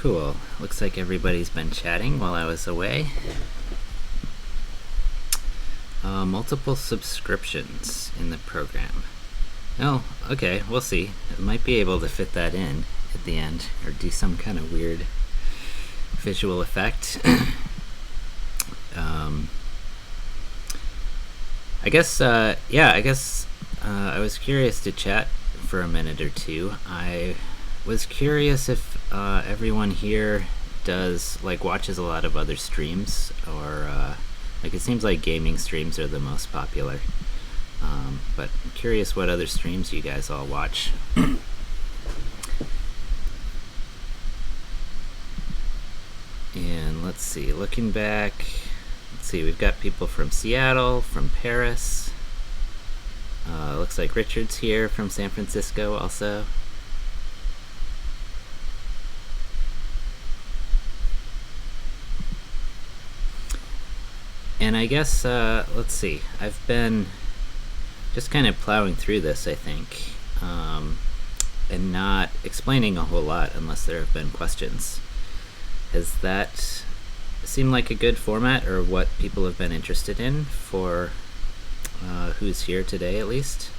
Cool. Looks like everybody's been chatting while I was away. Multiple subscriptions in the program. Oh, okay, we'll see. I might be able to fit that in at the end, or do some kind of weird visual effect. I guess I was curious to chat for a minute or two. I was curious if everyone here watches a lot of other streams, or it seems like gaming streams are the most popular. But I'm curious what other streams you guys all watch. And let's see, looking back, we've got people from Seattle, from Paris. Looks like Richard's here from San Francisco also. And I guess, let's see, I've been just kind of plowing through this, I think, and not explaining a whole lot unless there have been questions. Has that seemed like a good format, or what people have been interested in for who's here today at least?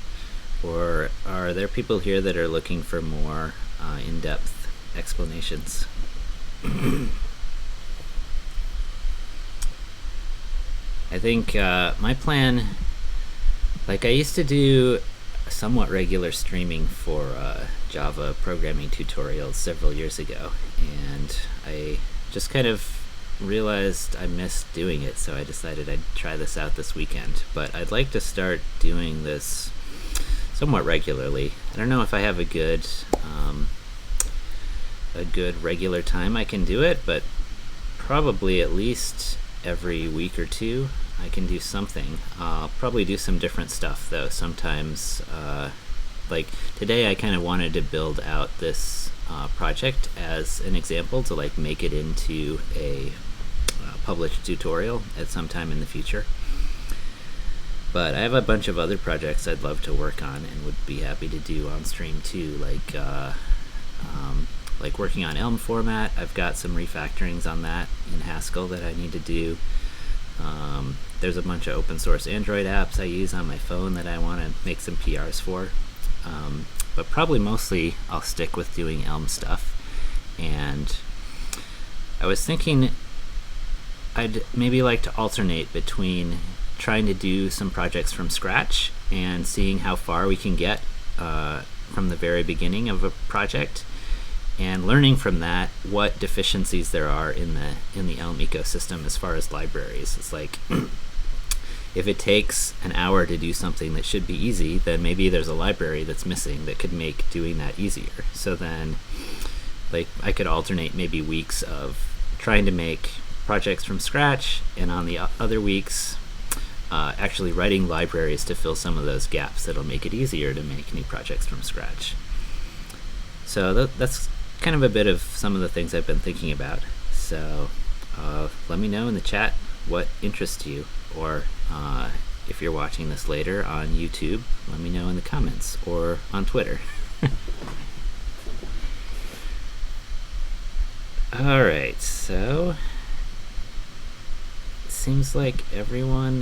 Or are there people here that are looking for more in-depth explanations? I think my plan, I used to do somewhat regular streaming for Java programming tutorials several years ago, and I just kind of realized I missed doing it, so I decided I'd try this out this weekend. But I'd like to start doing this somewhat regularly. I don't know if I have a good regular time I can do it, but probably at least every week or two I can do something. I'll probably do some different stuff though. Sometimes like today I kind of wanted to build out this project as an example to make it into a published tutorial at some time in the future. But I have a bunch of other projects I'd love to work on and would be happy to do on stream too, like working on Elm format. I've got some refactorings on that in Haskell that I need to do. There's a bunch of open source Android apps I use on my phone that I want to make some PRs for. But probably mostly I'll stick with doing Elm stuff. And I was thinking I'd maybe like to alternate between trying to do some projects from scratch and seeing how far we can get from the very beginning of a project, and learning from that what deficiencies there are in the Elm ecosystem as far as libraries. It's like if it takes an hour to do something that should be easy, then maybe there's a library that's missing that could make doing that easier. So then I could alternate maybe weeks of trying to make projects from scratch, and on the other weeks actually writing libraries to fill some of those gaps that'll make it easier to make new projects from scratch. So that's kind of a bit of some of the things I've been thinking about. So let me know in the chat what interests you, or if you're watching this later on YouTube, let me know in the comments or on Twitter. Alright, so it seems like everyone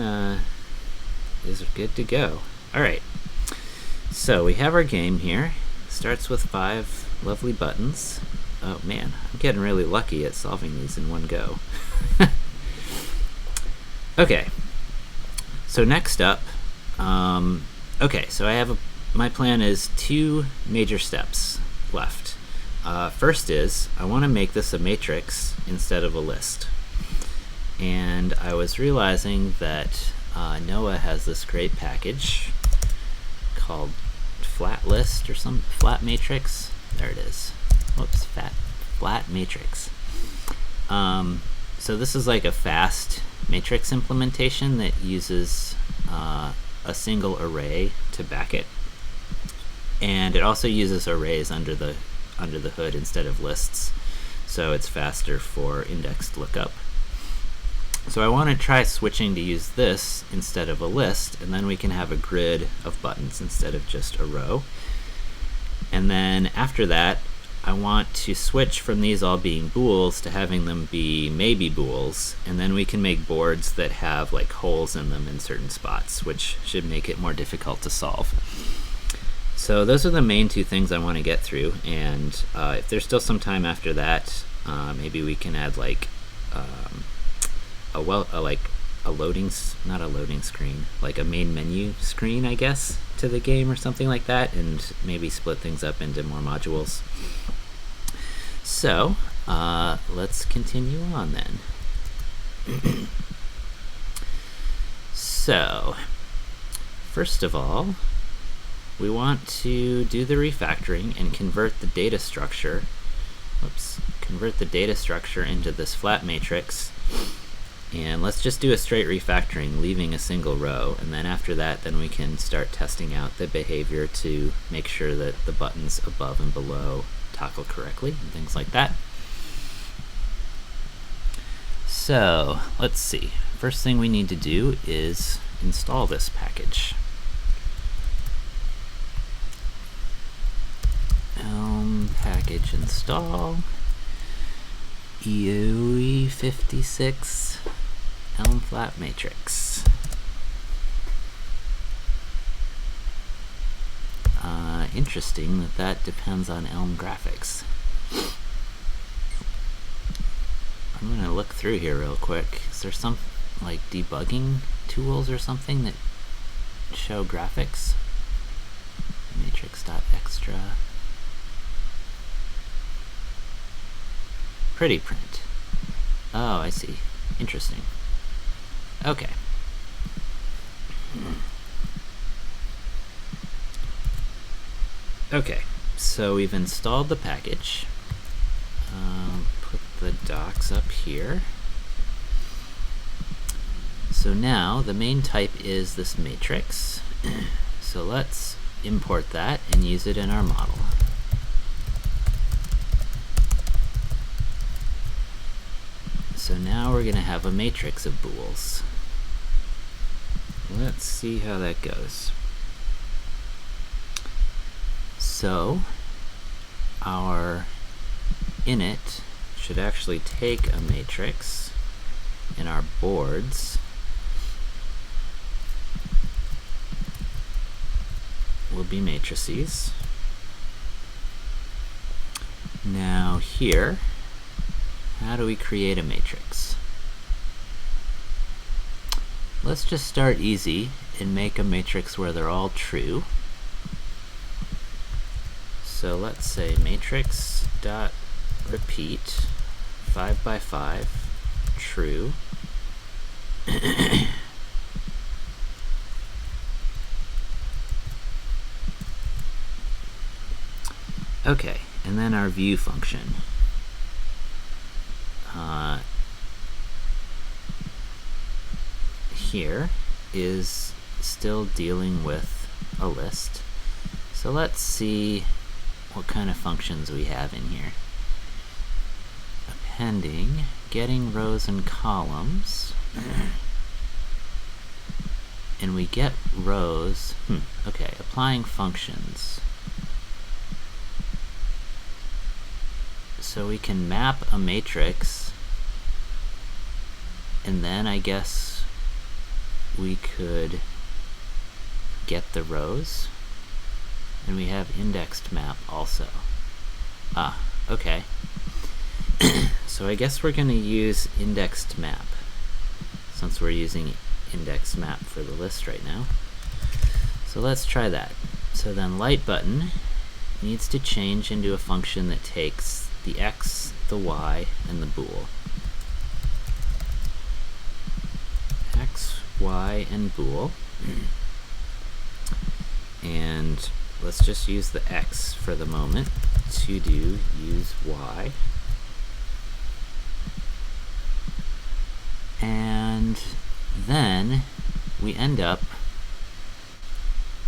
is good to go. Alright, so we have our game here. Starts with 5 lovely buttons. Oh man, I'm getting really lucky at solving these in one go. Okay, so next up, okay, so I have my plan is 2 major steps left. First is I want to make this a matrix instead of a list. And I was realizing that Noah has this great package called flat list or some flat-matrix. There it is. Whoops, flat-matrix. So this is like a fast matrix implementation that uses a single array to back it, and it also uses arrays under the hood instead of lists, so it's faster for indexed lookup. So I want to try switching to use this instead of a list, and then we can have a grid of buttons instead of just a row. And then after that, I want to switch from these all being bools to having them be maybe bools, and then we can make boards that have like holes in them in certain spots, which should make it more difficult to solve. So those are the main two things I want to get through, and if there's still some time after that, maybe we can add like a loading, not a loading screen, like a main menu screen, I guess, to the game or something like that, and maybe split things up into more modules. So let's continue on then. So first of all, we want to do the refactoring and convert the data structure into this flat matrix. And let's just do a straight refactoring, leaving a single row, and then after that, then we can start testing out the behavior to make sure that the buttons above and below toggle correctly and things like that. So let's see. First thing we need to do is install this package. Elm package install EOE56 elm-flat-matrix. Interesting that depends on Elm graphics. I'm gonna look through here real quick. Is there some like debugging tools or something that show graphics? Matrix.extra. Pretty print. Oh, I see. Interesting. Okay. Okay, so we've installed the package. Put the docs up here. So now the main type is this matrix. So let's import that and use it in our model. So now we're going to have a matrix of bools. Let's see how that goes. So our init should actually take a matrix, and our boards will be matrices. Now here, how do we create a matrix? Let's just start easy and make a matrix where they're all true. So let's say matrix dot repeat 5 by 5 true. Okay, and then our view function. Here is still dealing with a list. So let's see what kind of functions we have in here. Appending, getting rows and columns, and we get rows. Okay, applying functions. So we can map a matrix, and then I guess we could get the rows, and we have indexed map also. Okay. So I guess we're going to use indexed map, since we're using indexed map for the list right now. So let's try that. So then light button needs to change into a function that takes the x, the y, and the bool. X, y, and bool. And let's just use the x for the moment to do use y. And then we end up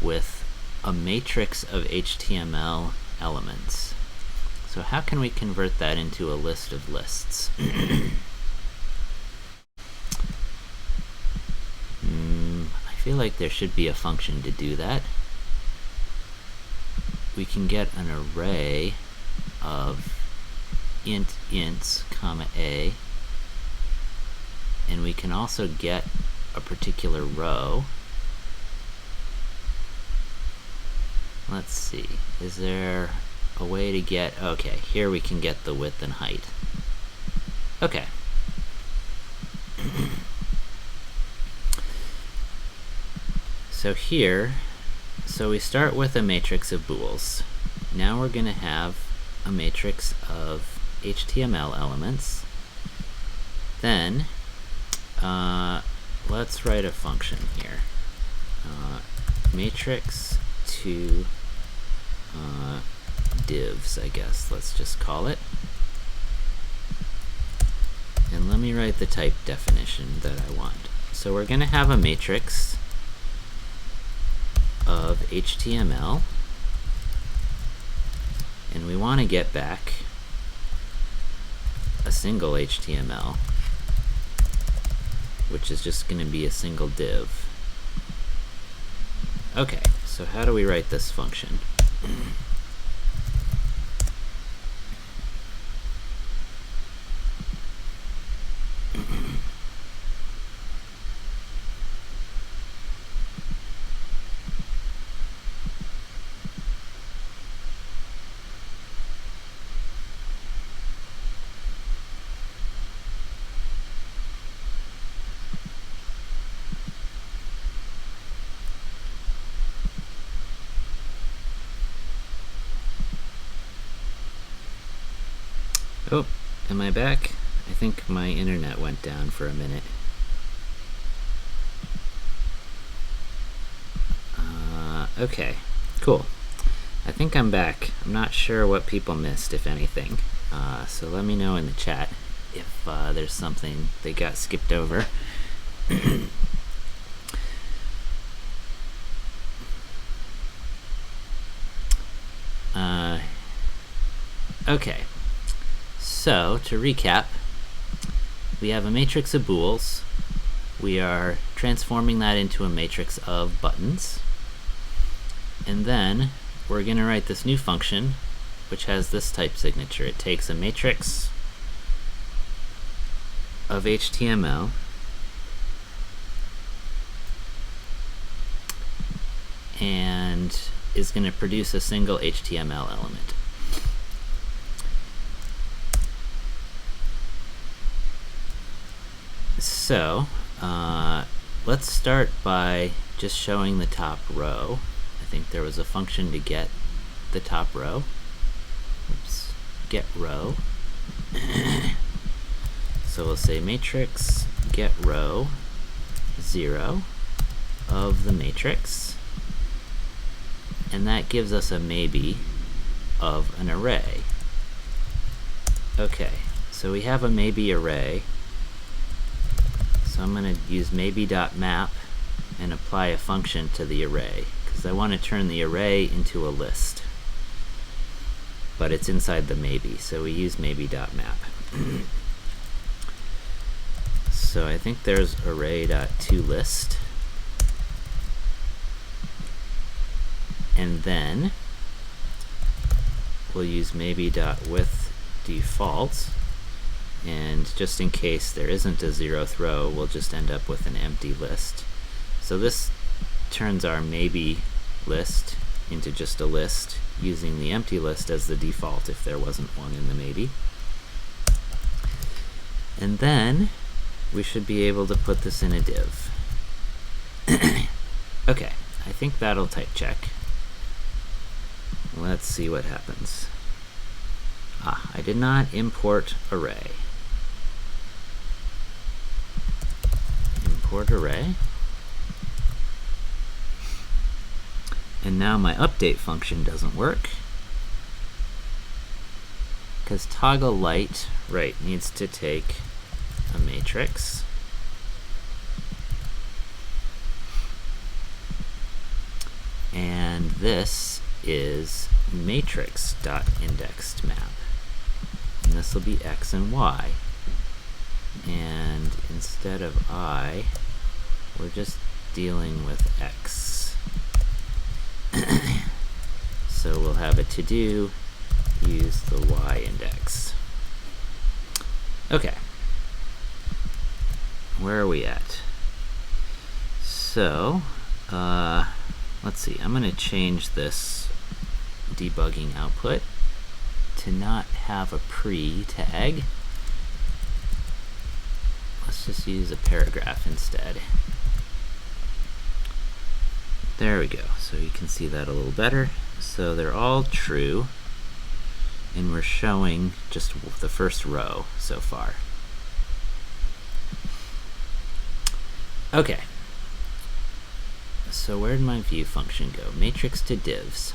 with a matrix of HTML elements. So how can we convert that into a list of lists? I feel like there should be a function to do that. We can get an array of int comma a, and we can also get a particular row. Let's see, is there a way to get, okay, here we can get the width and height. Okay. So here, so we start with a matrix of bools. Now we're going to have a matrix of HTML elements. Then, let's write a function here. Matrix to divs, I guess, let's just call it. And let me write the type definition that I want. So we're going to have a matrix of HTML, and we want to get back a single HTML, which is just going to be a single div. Okay, so how do we write this function? Oh, am I back? I think my internet went down for a minute. Okay, cool. I think I'm back. I'm not sure what people missed, if anything. So let me know in the chat if there's something they got skipped over. Okay. So, to recap, we have a matrix of bools. We are transforming that into a matrix of buttons. And then we're going to write this new function, which has this type signature. It takes a matrix of HTML and is going to produce a single HTML element. So, let's start by just showing the top row. I think there was a function to get the top row. Oops, get row. So we'll say matrix get row 0 of the matrix, and that gives us a maybe of an array. Okay, so we have a maybe array. So I'm going to use maybe.map and apply a function to the array, because I want to turn the array into a list. But it's inside the maybe, so we use maybe.map. So I think there's array.toList. And then we'll use maybe.widthDefault. And just in case there isn't a 0th row, we'll just end up with an empty list. So this turns our maybe list into just a list, using the empty list as the default if there wasn't one in the maybe. And then we should be able to put this in a div. Okay, I think that'll type check. Let's see what happens. I did not import array. Import array. And now my update function doesn't work, because toggle light right needs to take a matrix and this is matrix.indexedMap, and this will be x and y, and instead of I we're just dealing with x. So we'll have a to do use the y index. Okay, where are we at? So let's see, I'm going to change this debugging output to not have a pre-tag. Let's just use a paragraph instead. There we go, so you can see that a little better. So they're all true, and we're showing just the first row so far. Okay, so where did my view function go? Matrix to divs.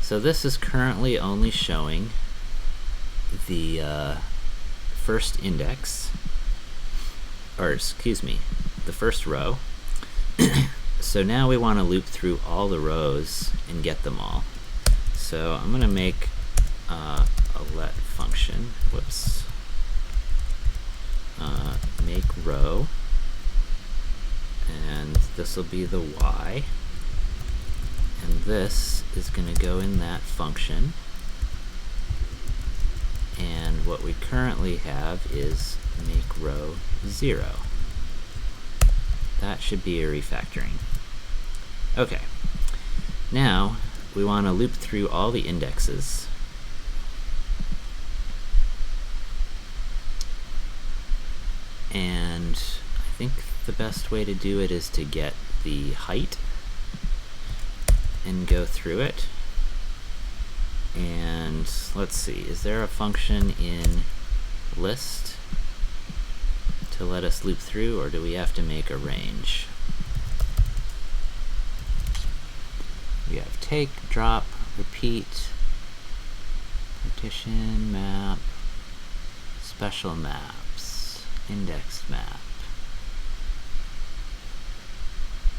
So this is currently only showing the first index, or excuse me, the first row. So now we want to loop through all the rows and get them all. So I'm going to make a let function, whoops, make row, and this will be the y, and this is going to go in that function, and what we currently have is make row 0. That should be a refactoring. Okay, now we want to loop through all the indexes. And I think the best way to do it is to get the height and go through it. And let's see, is there a function in list to let us loop through, or do we have to make a range? We have take, drop, repeat, partition, map, special maps, indexed map.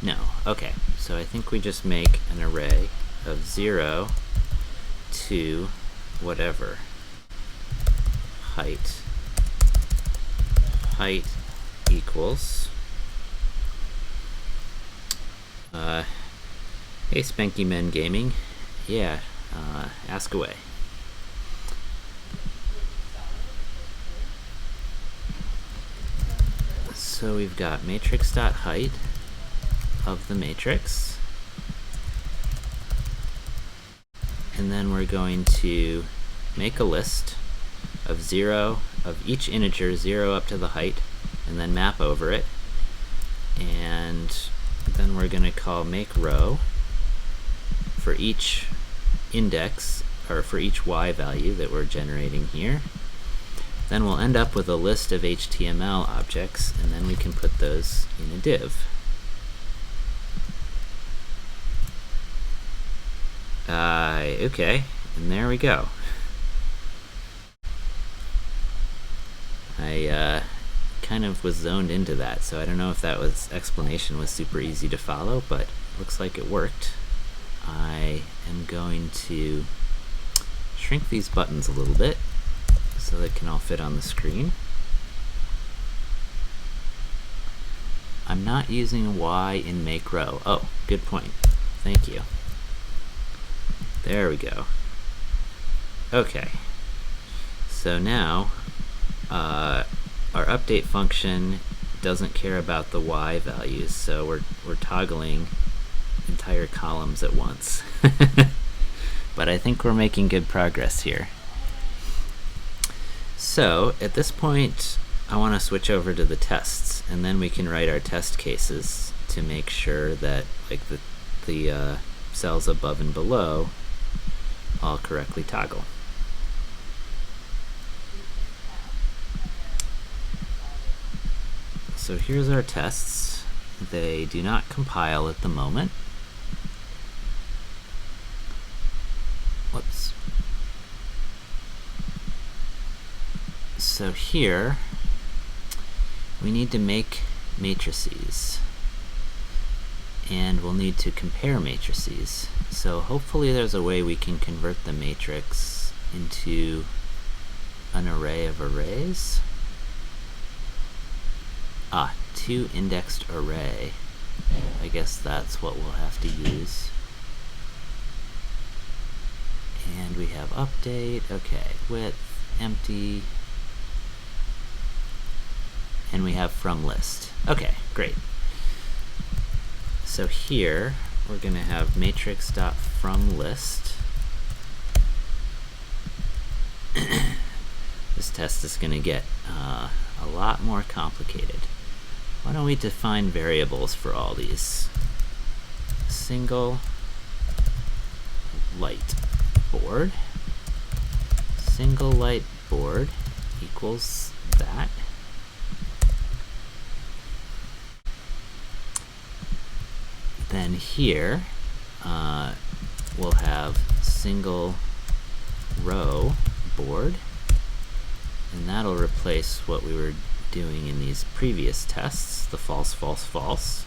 No, okay, so I think we just make an array of 0 to whatever height equals hey Spanky Men Gaming, yeah, ask away. So we've got matrix.height of the matrix, and then we're going to make a list of 0 of each integer, 0 up to the height, and then map over it, and then we're going to call make row for each index, or for each y value that we're generating here. Then we'll end up with a list of HTML objects, and then we can put those in a div. Okay, and there we go. I kind of was zoned into that, so I don't know if that explanation was super easy to follow, but looks like it worked. I am going to shrink these buttons a little bit so they can all fit on the screen. I'm not using y in make row. Oh, good point. Thank you. There we go. Okay. So now our update function doesn't care about the y values, so we're toggling entire columns at once. But I think we're making good progress here. So at this point I want to switch over to the tests, and then we can write our test cases to make sure that like the cells above and below all correctly toggle. So here's our tests. They do not compile at the moment. Whoops. So here we need to make matrices, and we'll need to compare matrices. So hopefully there's a way we can convert the matrix into an array of arrays. To indexed array. I guess that's what we'll have to use. And we have update, okay, width, empty, and we have from list. Okay, great. So here we're going to have matrix.fromList. This test is going to get a lot more complicated. Why don't we define variables for all these? Single light board. Single light board equals that. Then here we'll have single row board, and that'll replace what we were doing in these previous tests, the false, false, false.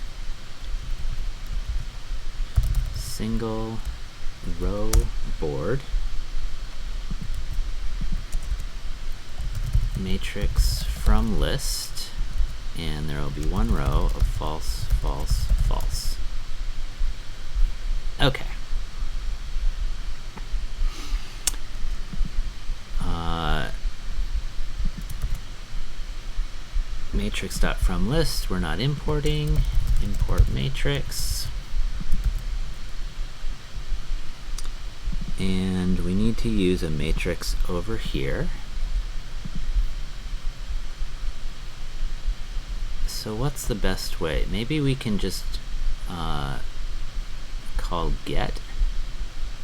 Single row board, matrix from list, and there will be one row of false, false, false. Okay. Matrix.fromList, we're not importing. Import matrix. And we need to use a matrix over here. So what's the best way? Maybe we can just call get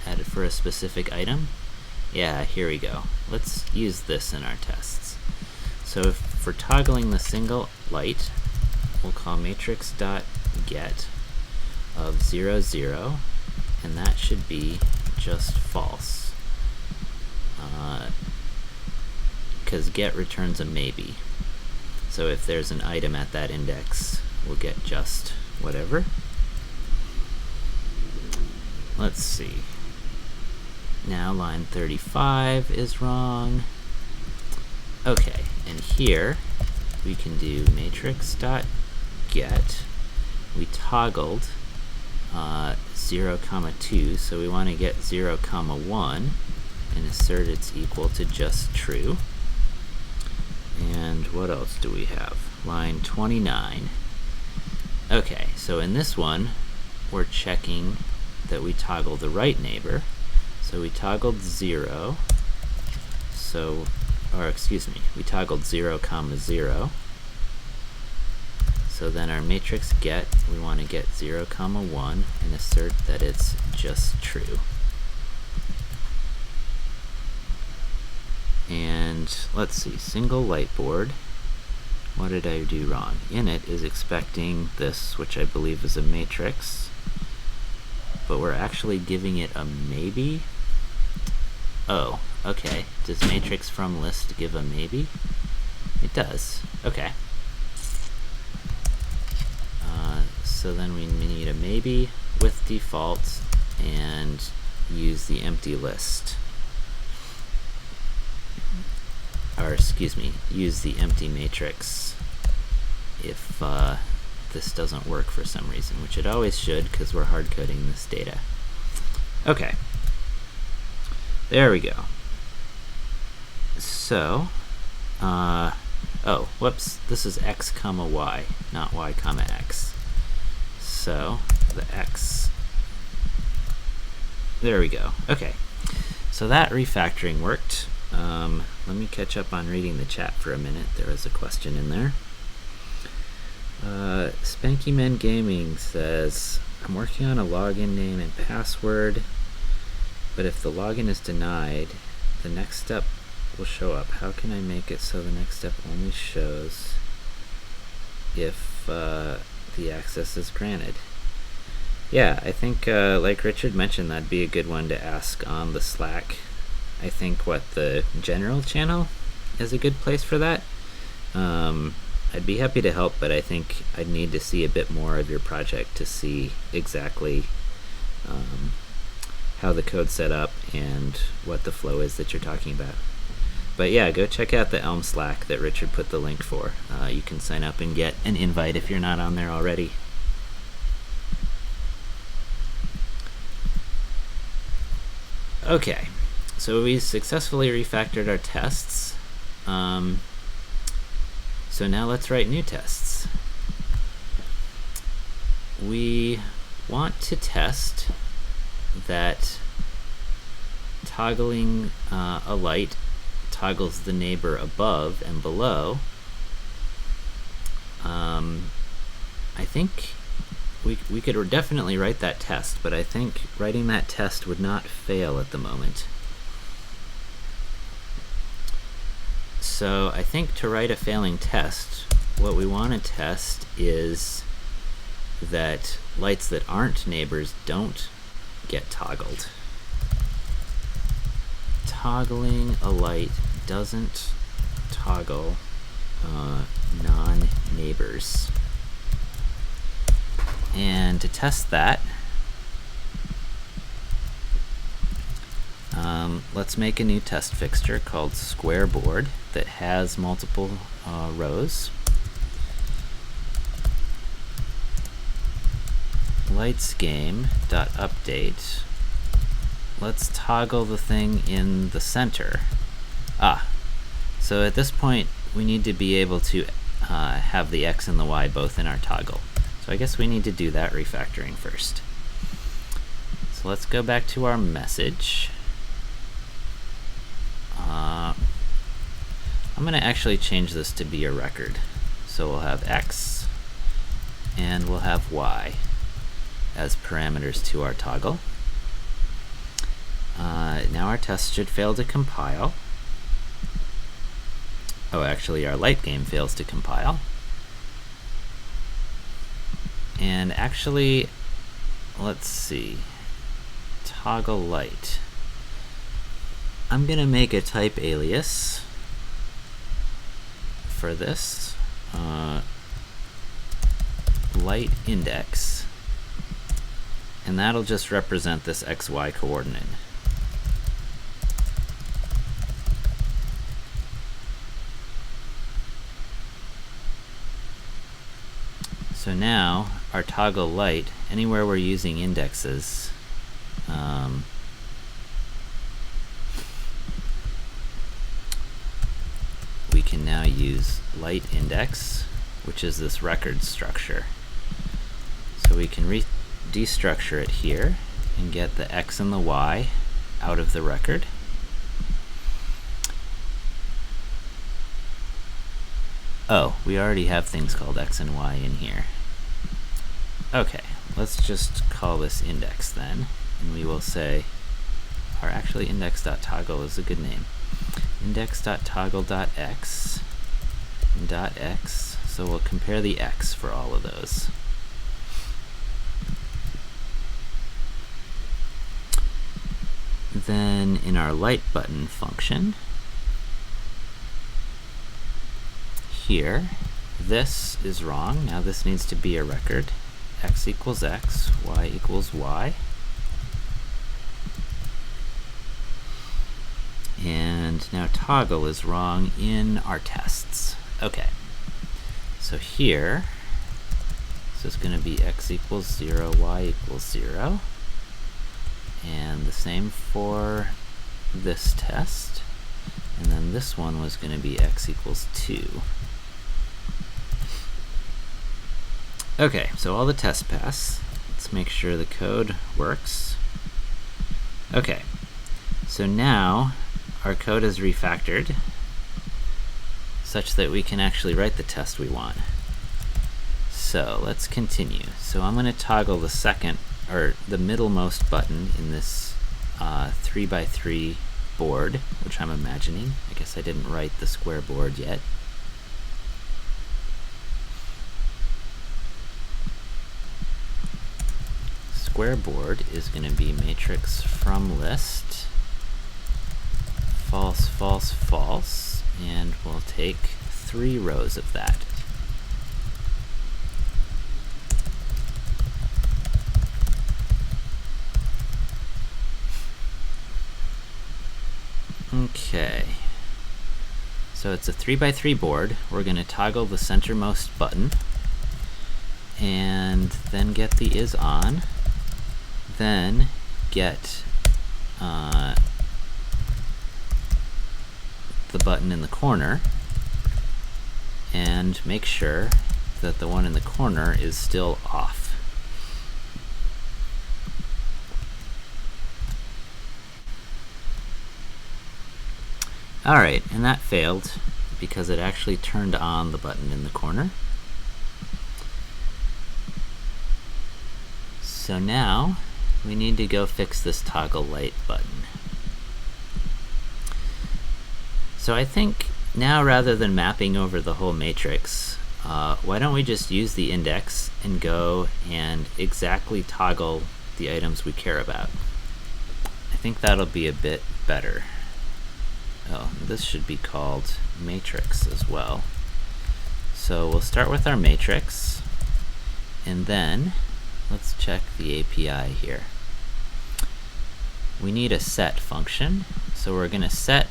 added for a specific item. Yeah, here we go. Let's use this in our tests. So if for toggling the single light, we'll call matrix.get of 0, 0, and that should be just false, because get returns a maybe. So if there's an item at that index, we'll get just whatever. Let's see. Now line 35 is wrong. Okay, and here we can do matrix.get. We toggled 0, 2, so we want to get 0, 1 and assert it's equal to just true. And what else do we have? Line 29. Okay, so in this one we're checking that we toggle the right neighbor. So we toggled 0, we toggled 0, 0. So then our matrix get, we want to get 0, 1 and assert that it's just true. And let's see, single light board. What did I do wrong? Init is expecting this, which I believe is a matrix, but we're actually giving it a maybe. Oh, okay. Does matrix from list give a maybe? It does. Okay. So then we need a maybe with default and use the empty list. Or excuse me, use the empty matrix if this doesn't work for some reason, which it always should because we're hard coding this data. Okay. There we go. So, oh, whoops, this is x, y, not y, x. So, the x, there we go. Okay, so that refactoring worked. Let me catch up on reading the chat for a minute. There was a question in there. Spankyman Gaming says, I'm working on a login name and password, but if the login is denied, the next step will show up. How can I make it so the next step only shows if the access is granted? Yeah, I think like Richard mentioned, that'd be a good one to ask on the Slack. I think the general channel is a good place for that. I'd be happy to help, but I think I'd need to see a bit more of your project to see exactly how the code's set up and what the flow is that you're talking about. But yeah, go check out the Elm Slack that Richard put the link for. You can sign up and get an invite if you're not on there already. Okay, so we successfully refactored our tests. So now let's write new tests. We want to test that toggling a light toggles the neighbor above and below. I think we could definitely write that test, but I think writing that test would not fail at the moment. So I think to write a failing test, what we want to test is that lights that aren't neighbors don't get toggled. Toggling a light doesn't toggle non-neighbors. And to test that, let's make a new test fixture called square board that has multiple rows. LightsGame.update. Let's toggle the thing in the center. So at this point we need to be able to have the X and the Y both in our toggle. So I guess we need to do that refactoring first. So let's go back to our message. I'm going to actually change this to be a record. So we'll have X and we'll have Y as parameters to our toggle. Now our test should fail to compile. Oh, actually our light game fails to compile. And actually, let's see, toggle light. I'm gonna make a type alias for this, light index, and that'll just represent this XY coordinate. So now our toggle light, anywhere we're using indexes, we can now use light index, which is this record structure. So we can destructure it here and get the X and the Y out of the record. Oh, we already have things called X and Y in here. Okay, let's just call this index then, and we will say, or actually index.toggle is a good name. Index.toggle.x and .x, so we'll compare the X for all of those. Then in our light button function, here, this is wrong. Now this needs to be a record. X equals X, Y equals Y. And now toggle is wrong in our tests. Okay, so here, this is going to be X equals 0, Y equals 0. And the same for this test. And then this one was going to be X equals 2. Okay, so all the tests pass. Let's make sure the code works. Okay, so now our code is refactored such that we can actually write the test we want. So let's continue. So I'm going to toggle the second, or the middlemost button in this 3x3 board, which I'm imagining. I guess I didn't write the square board yet. Square board is going to be matrix from list, false, false, false, and we'll take 3 rows of that. Okay, so it's a 3x3 board. We're going to toggle the centermost button and then get the is on, then get the button in the corner and make sure that the one in the corner is still off. Alright, and that failed because it actually turned on the button in the corner. So now we need to go fix this toggle light button. So I think now, rather than mapping over the whole matrix, why don't we just use the index and go and exactly toggle the items we care about. I think that'll be a bit better. Oh, this should be called matrix as well. So we'll start with our matrix, and then let's check the API here. We need a set function, so we're going to set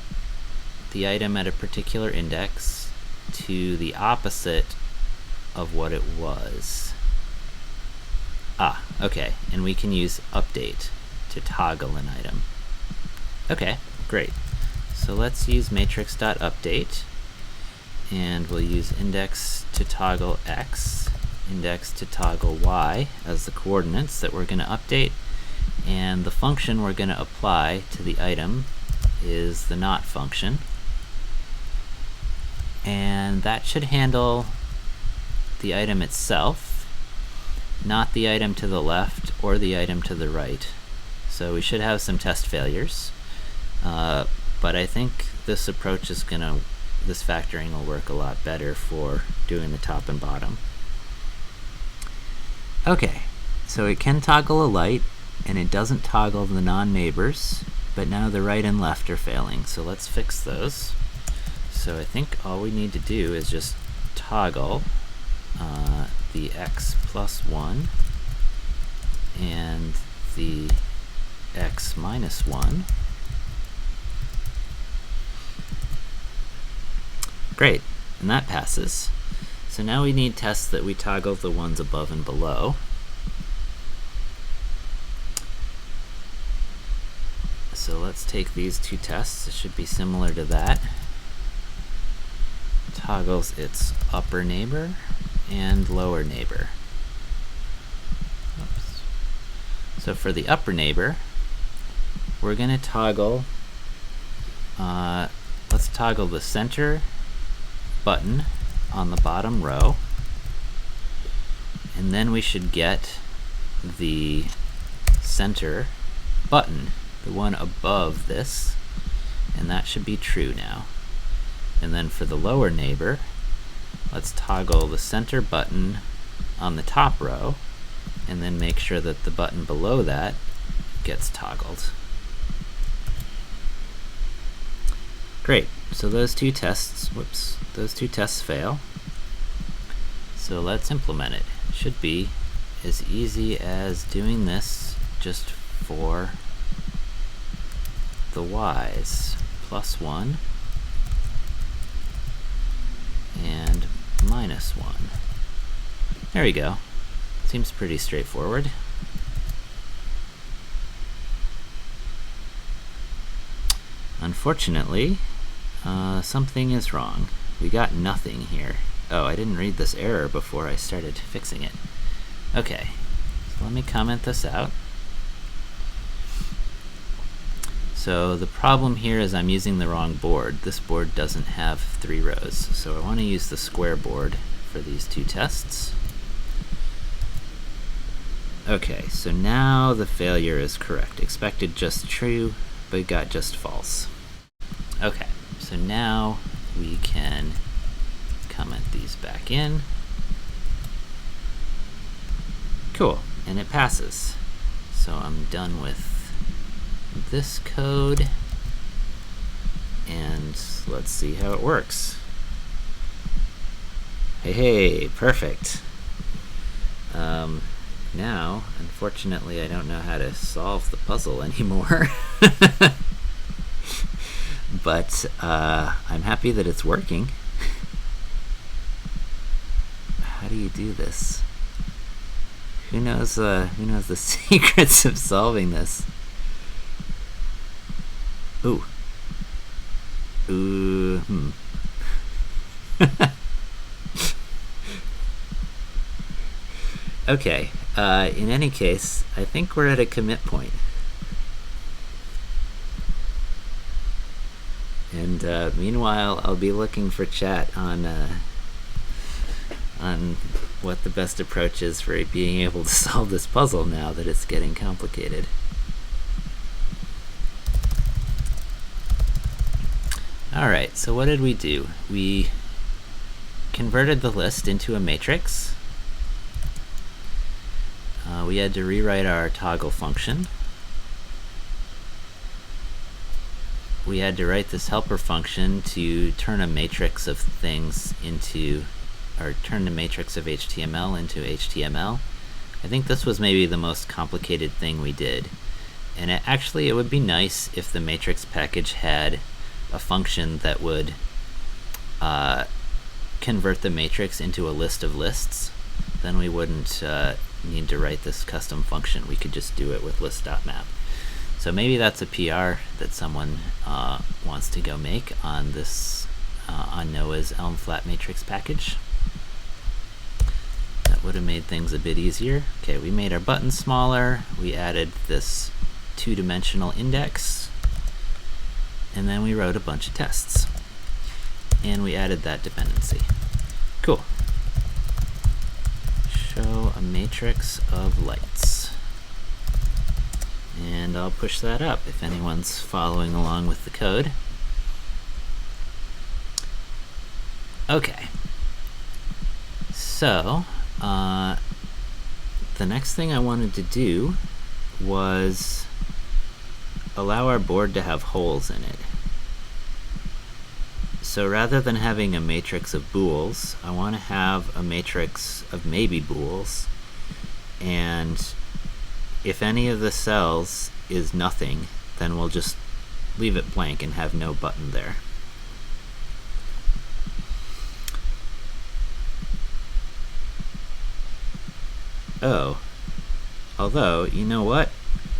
the item at a particular index to the opposite of what it was. Okay, and we can use update to toggle an item. Okay, great. So let's use matrix.update, and we'll use index to toggle x, index to toggle y as the coordinates that we're going to update, and the function we're going to apply to the item is the not function, and that should handle the item itself, not the item to the left or the item to the right. So we should have some test failures. But I think this approach is this factoring will work a lot better for doing the top and bottom. Okay, so it can toggle a light, and it doesn't toggle the non-neighbors, but now the right and left are failing. So let's fix those. So I think all we need to do is just toggle the x plus 1 and the x minus 1. Great, and that passes. So now we need tests that we toggle the ones above and below. So let's take these two tests. It should be similar to that. Toggles its upper neighbor and lower neighbor. Oops. So for the upper neighbor, we're going to toggle, let's toggle the center button on the bottom row, and then we should get the center button, the one above this, and that should be true now. And then for the lower neighbor, let's toggle the center button on the top row, and then make sure that the button below that gets toggled. Great, so those two tests fail. So let's implement it. It should be as easy as doing this just for the y's. Plus 1 and minus 1. There we go. Seems pretty straightforward. Unfortunately, something is wrong. We got nothing here. Oh, I didn't read this error before I started fixing it. Okay, so let me comment this out. So the problem here is I'm using the wrong board. This board doesn't have 3 rows, so I want to use the square board for these two tests. Okay, so now the failure is correct. Expected just true, but got just false. Okay, so now we can comment these back in. Cool, and it passes. So I'm done with this code, and let's see how it works. Hey, perfect. Now, unfortunately, I don't know how to solve the puzzle anymore. But I'm happy that it's working. How do you do this? Who knows the secrets of solving this? Ooh. Okay, in any case, I think we're at a commit point. And meanwhile, I'll be looking for chat on what the best approach is for being able to solve this puzzle now that it's getting complicated. Alright, so what did we do? We converted the list into a matrix. We had to rewrite our toggle function. We had to write this helper function to turn a matrix of things into, or turn the matrix of HTML into HTML. I think this was maybe the most complicated thing we did. And it would be nice if the matrix package had a function that would convert the matrix into a list of lists. Then we wouldn't need to write this custom function. We could just do it with list.map. So maybe that's a PR that someone wants to go make on this on Noah's elm-flat-matrix package. That would have made things a bit easier. Okay, we made our button smaller. We added this two-dimensional index, and then we wrote a bunch of tests, and we added that dependency. Cool. Show a matrix of lights. And I'll push that up if anyone's following along with the code. Okay. So, the next thing I wanted to do was allow our board to have holes in it. So rather than having a matrix of bools, I want to have a matrix of maybe bools, and if any of the cells is nothing, then we'll just leave it blank and have no button there. Oh, although, you know what?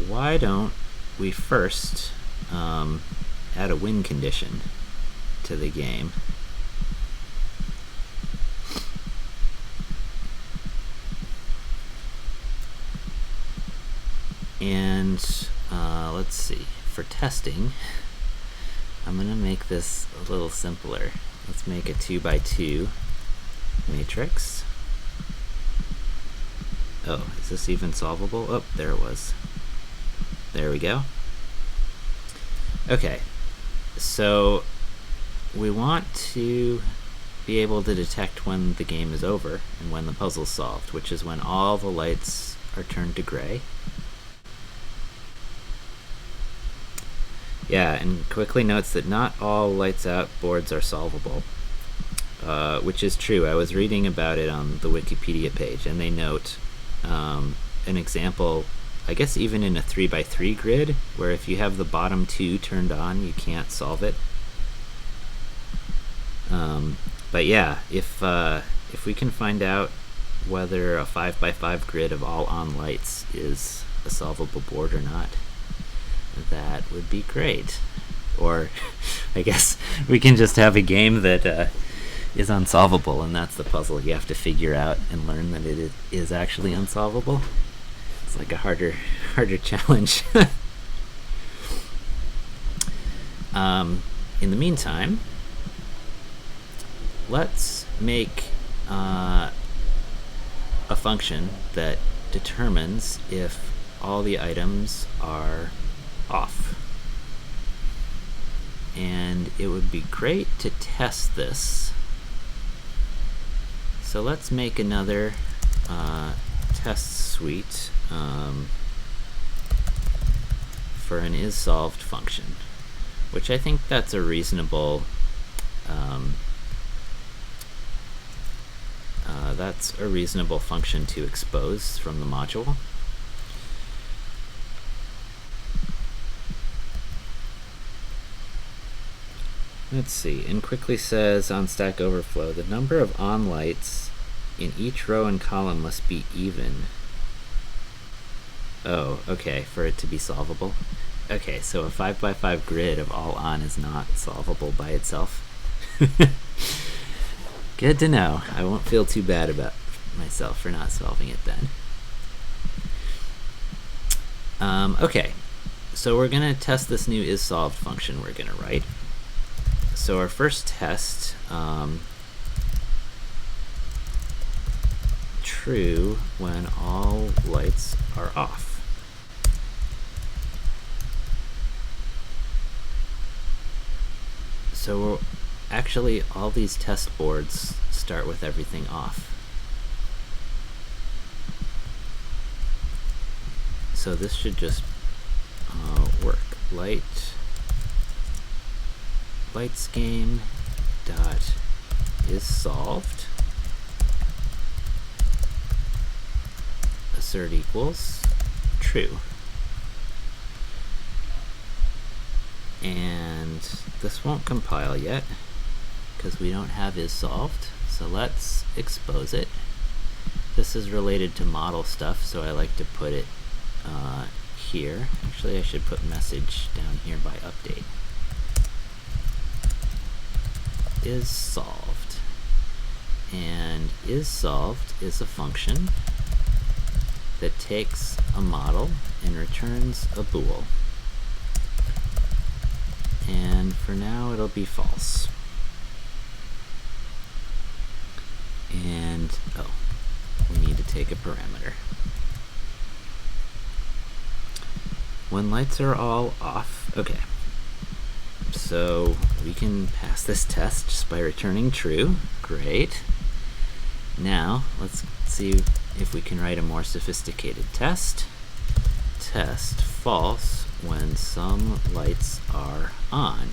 Why don't we first add a win condition to the game? And let's see, for testing, I'm going to make this a little simpler. Let's make a 2x2 matrix. Oh, is this even solvable? Oh, there it was. There we go. Okay, so we want to be able to detect when the game is over and when the puzzle's solved, which is when all the lights are turned to gray. Yeah, and quickly notes that not all lights out boards are solvable, which is true. I was reading about it on the Wikipedia page, and they note an example, I guess even in a 3x3 grid, where if you have the bottom two turned on, you can't solve it. But yeah, if we can find out whether a 5x5 grid of all on lights is a solvable board or not, that would be great. Or I guess we can just have a game that is unsolvable, and that's the puzzle you have to figure out and learn that it is actually unsolvable. It's like a harder challenge. In the meantime, let's make a function that determines if all the items are off. And it would be great to test this. So let's make another test suite for an isSolved function, which I think that's a reasonable function to expose from the module. Let's see, and quickly says on Stack Overflow, the number of on lights in each row and column must be even. Oh, okay, for it to be solvable. Okay, so a 5x5 grid of all on is not solvable by itself. Good to know. I won't feel too bad myself for not solving it then. Okay, so we're going to test this new isSolved function we're going to write. So our first test, true when all lights are off. So actually all these test boards start with everything off. So this should just work. Lights game dot isSolved assert equals true. And this won't compile yet because we don't have isSolved, so let's expose it. This is related to model stuff, so I like to put it here. Actually, I should put message down here by update. isSolved. And isSolved is a function that takes a model and returns a bool. And for now it'll be false. And we need to take a parameter. When lights are all off, okay. So we can pass this test just by returning true. Great. Now let's see if we can write a more sophisticated test. Test false when some lights are on.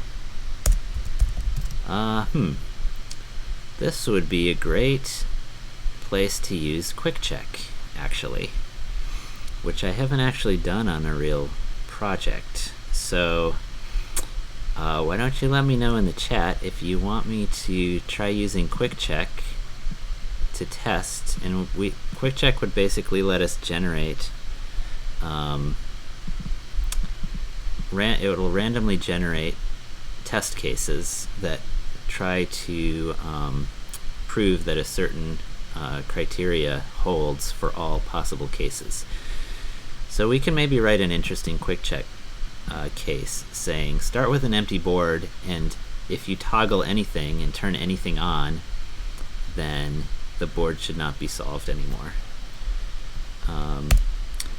This would be a great place to use quick check, actually, which I haven't actually done on a real project. So why don't you let me know in the chat if you want me to try using quick check to test, and quick check would basically let us generate it will randomly generate test cases that try to prove that a certain criteria holds for all possible cases. So we can maybe write an interesting quick check case saying start with an empty board, and if you toggle anything and turn anything on, then the board should not be solved anymore.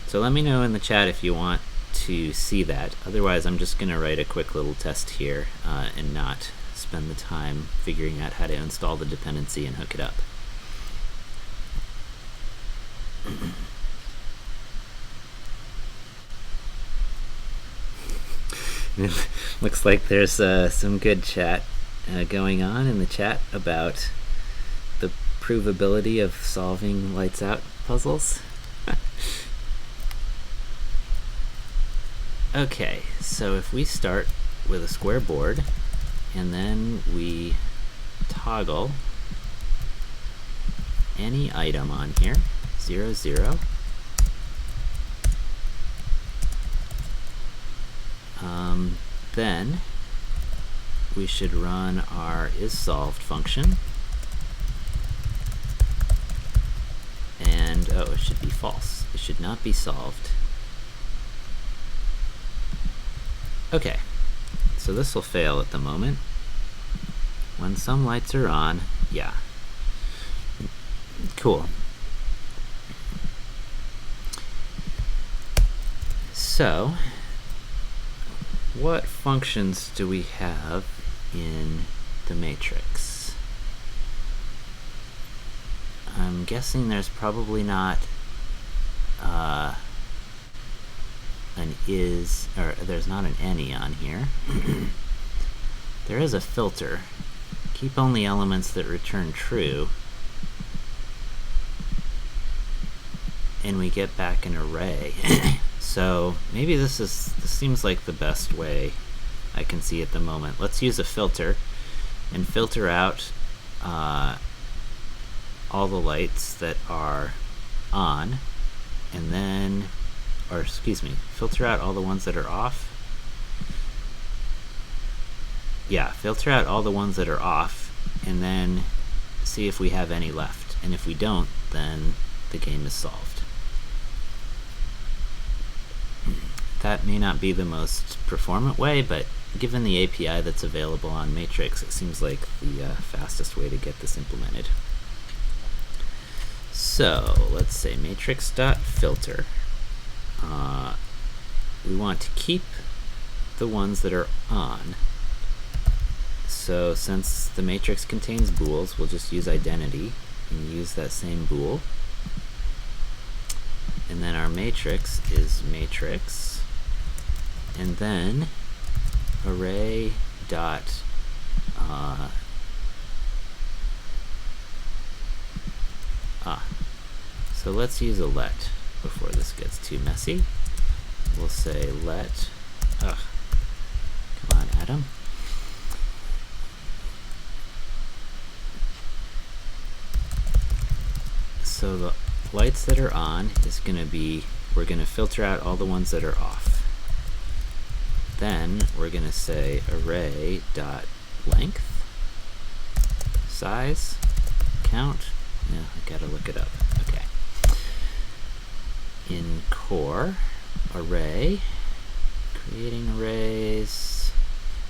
So let me know in the chat if you want to see that. Otherwise, I'm just going to write a quick little test here and not spend the time figuring out how to install the dependency and hook it up. Looks like there's some good chat going on in the chat about the provability of solving lights out puzzles. Okay, so if we start with a square board and then we toggle any item on here, 0, 0, then we should run our isSolved function, and it should be false. It should not be solved. Okay, so this will fail at the moment. When some lights are on, yeah. Cool. So, what functions do we have in the matrix? I'm guessing there's probably not there's not an any on here. There is a filter. Keep only elements that return true, and we get back an array. So maybe this seems like the best way I can see at the moment. Let's use a filter and filter out all the lights that are on, and then, or excuse me, filter out all the ones that are off. Yeah, filter out all the ones that are off, and then see if we have any left. and if we don't, then the game is solved. That may not be the most performant way, but given the API that's available on Matrix, it seems like the fastest way to get this implemented. So let's say matrix.filter. We want to keep the ones that are on. So since the matrix contains bools, we'll just use identity and use that same bool. And then our matrix is matrix, and then array dot so let's use a let before this gets too messy. We'll say let, come on Adam. So the lights that are on is going to be, we're going to filter out all the ones that are off. Then we're going to say array dot length, size, count. Yeah, I gotta look it up. Okay. In core array, creating arrays.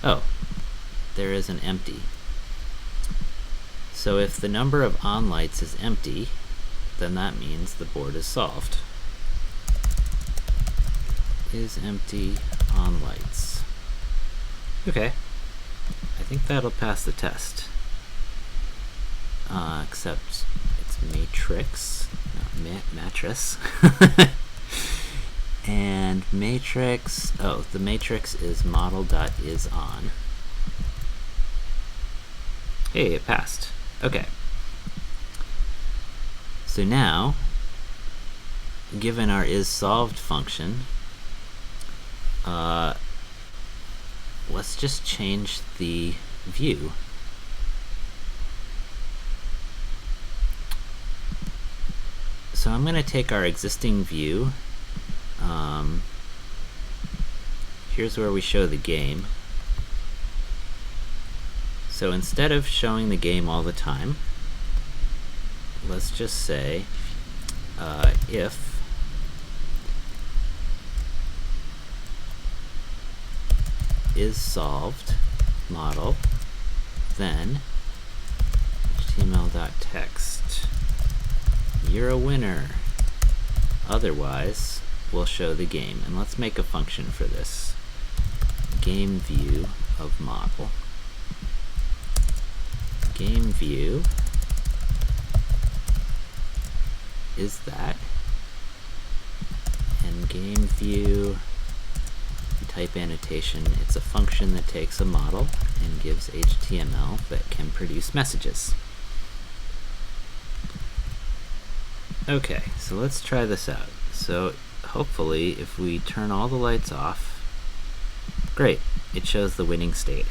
Oh, there is an empty. So if the number of on lights is empty, then that means the board is solved. Is empty on lights. Okay, I think that'll pass the test. Except it's matrix, not mattress. And matrix, oh, the matrix is model.isOn. Hey, it passed. Okay. So now, given our isSolved function, let's just change the view. So I'm going to take our existing view. Here's where we show the game. So instead of showing the game all the time, let's just say if isSolved model, then html.text, you're a winner. Otherwise, we'll show the game. And let's make a function for this. Game view of model. Game view is that. And game view, type annotation, it's a function that takes a model and gives HTML that can produce messages. Okay, so let's try this out. So hopefully if we turn all the lights off, great, it shows the winning state.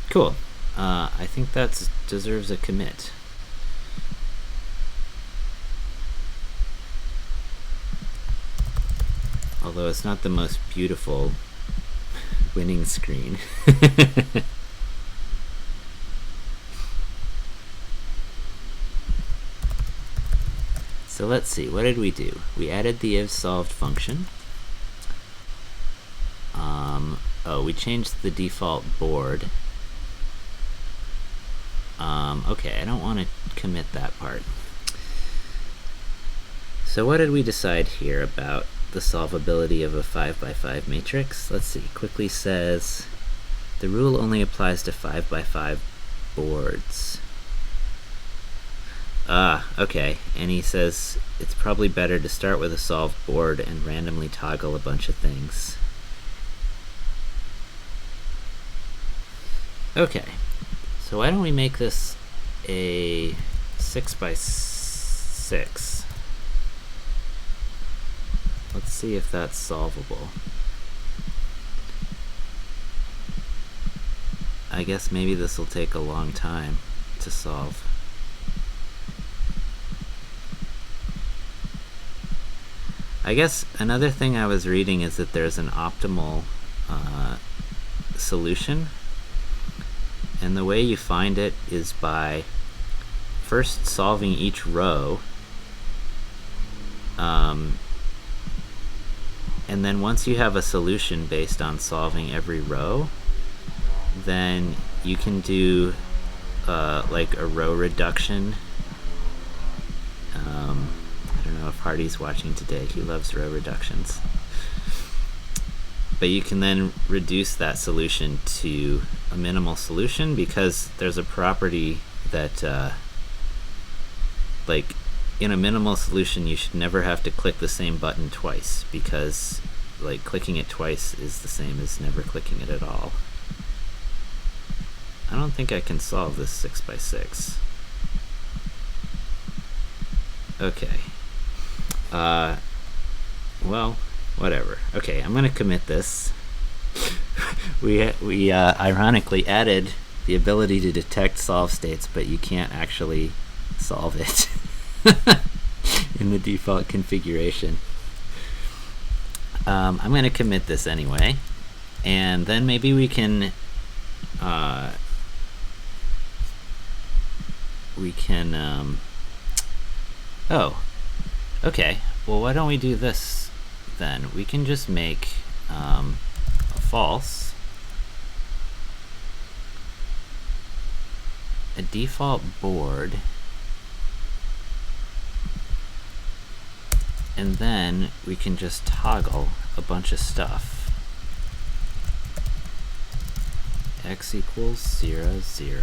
Cool. I think that deserves a commit. Although it's not the most beautiful winning screen. So let's see, what did we do? We added the isSolved function. Oh, we changed the default board. Okay, I don't want to commit that part. So what did we decide here about the solvability of a 5x5 matrix? Let's see, quickly says the rule only applies to 5x5 boards. Okay, and he says it's probably better to start with a solved board and randomly toggle a bunch of things. Okay, so why don't we make this a 6x6? Let's see if that's solvable. I guess maybe this will take a long time to solve. I guess another thing I was reading is that there's an optimal solution, And the way you find it is by first solving each row, and then once you have a solution based on solving every row, then you can do like a row reduction. I don't know if Hardy's watching today. He loves row reductions. But you can then reduce that solution to a minimal solution, because there's a property that like in a minimal solution you should never have to click the same button twice, because like clicking it twice is the same as never clicking it at all. I don't think I can solve this 6 by 6. Okay. Well, whatever. Okay, I'm gonna commit this. we ironically added the ability to detect solve states, but you can't actually solve it in the default configuration. I'm gonna commit this anyway, and then maybe we can oh, okay. Well, why don't we do this then? We can just make a false, a default board, and then we can just toggle a bunch of stuff. X equals 0, 0.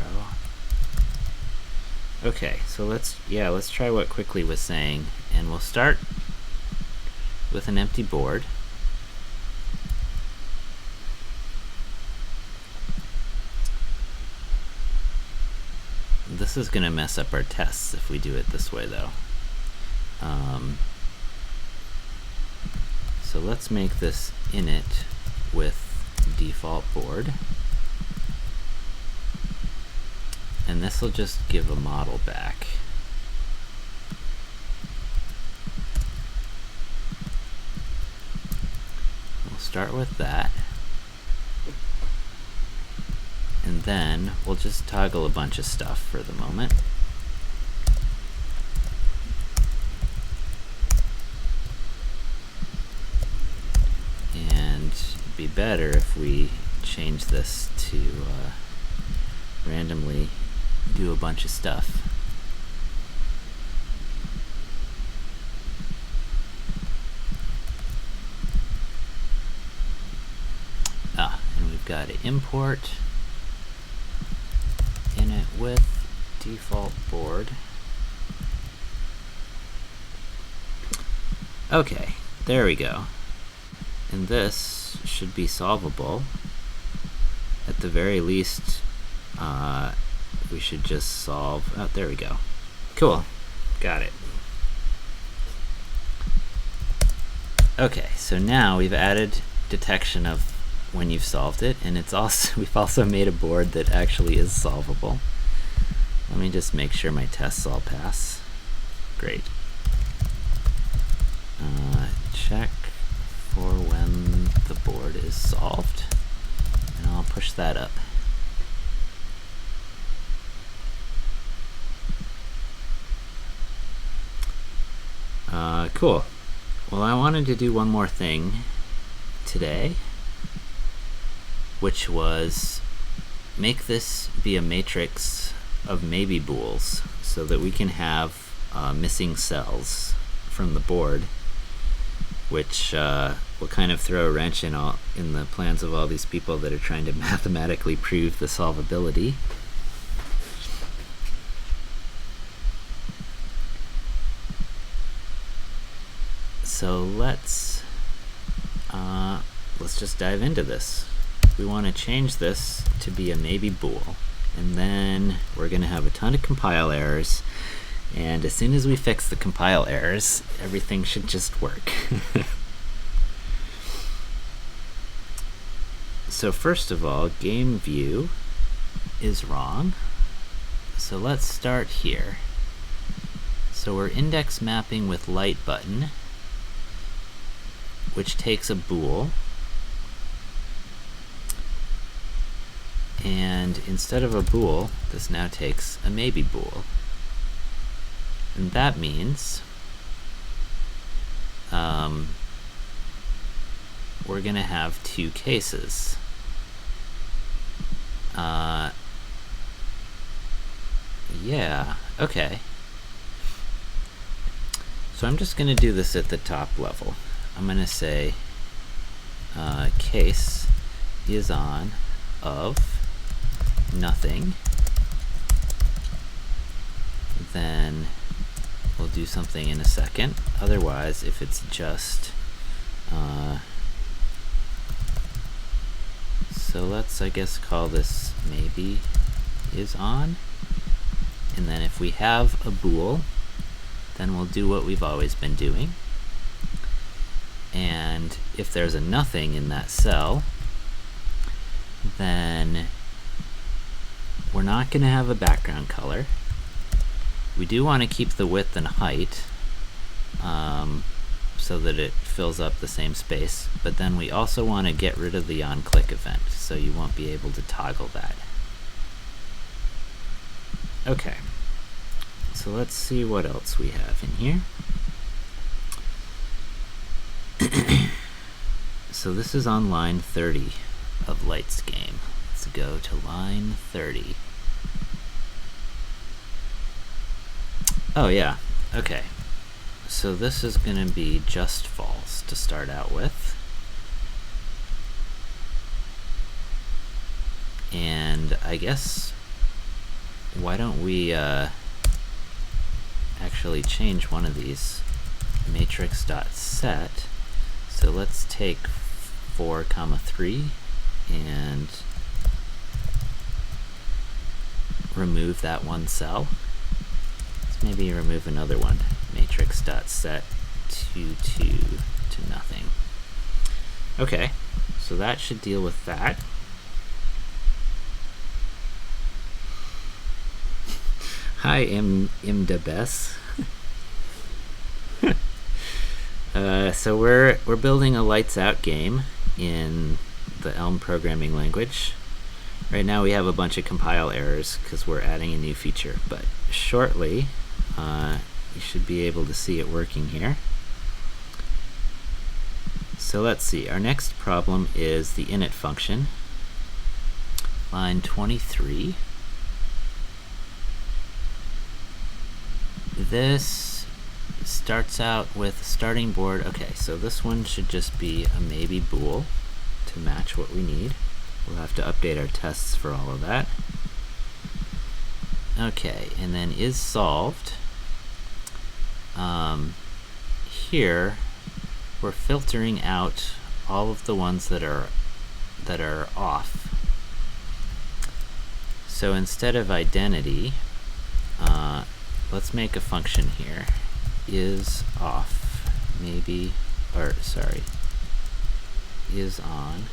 Okay, so let's try what Quickly was saying, and we'll start with an empty board. This is going to mess up our tests if we do it this way, though. So let's make this init with default board. And this will just give a model back. We'll start with that. And then we'll just toggle a bunch of stuff for the moment. And it'd be better if we change this to randomly do a bunch of stuff. And we've got to import init with default board. Okay, there we go. And this should be solvable. At the very least, we should just solve, oh, there we go. Cool, got it. Okay, so now we've added detection of when you've solved it, and it's also we've also made a board that actually is solvable. Let me just make sure my tests all pass. Great. Check for when the board is solved, and I'll push that up. Cool. Well, I wanted to do one more thing today, which was make this be a matrix of maybe bools, so that we can have missing cells from the board, which will kind of throw a wrench in the plans of all these people that are trying to mathematically prove the solvability. So let's just dive into this. We want to change this to be a maybe bool, and then we're going to have a ton of compile errors, and as soon as we fix the compile errors, everything should just work. So first of all, game view is wrong, so let's start here. So we're index mapping with light button, which takes a bool, And instead of a bool, this now takes a maybe bool. And that means we're going to have two cases. Yeah, okay. So I'm just going to do this at the top level. I'm going to say case is on of nothing. Then we'll do something in a second. Otherwise, if it's just so let's, I guess, call this maybe is on. And then if we have a bool, then we'll do what we've always been doing. And if there's a nothing in that cell, then we're not going to have a background color. We do want to keep the width and height so that it fills up the same space, but then we also want to get rid of the on-click event, so you won't be able to toggle that. Okay, so let's see what else we have in here. So this is on line 30 of Light's game. Let's go to line 30. Oh yeah, okay. So this is going to be just false to start out with. And I guess, why don't we actually change one of these, matrix.set. So let's take 4, 3 and remove that one cell. Let's maybe remove another one, matrix.set 2 to nothing. Okay, so that should deal with that. Hi, Imdabes. So we're building a lights out game in the Elm programming language. Right now we have a bunch of compile errors because we're adding a new feature, but shortly you should be able to see it working here. So let's see, our next problem is the init function, line 23. This starts out with starting board. Okay, so this one should just be a maybe bool to match what we need. We'll have to update our tests for all of that. Okay, and then is solved. Here we're filtering out all of the ones that are off. So instead of identity, let's make a function here. Is off, maybe, or sorry, is on.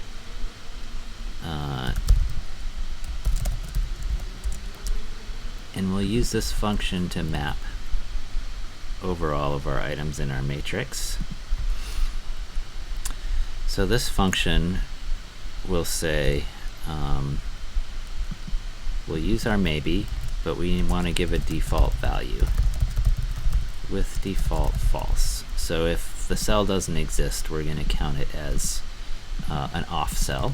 And we'll use this function to map over all of our items in our matrix. So this function will say, we'll use our maybe, but we want to give a default value with default false. So if the cell doesn't exist, we're going to count it as an off cell.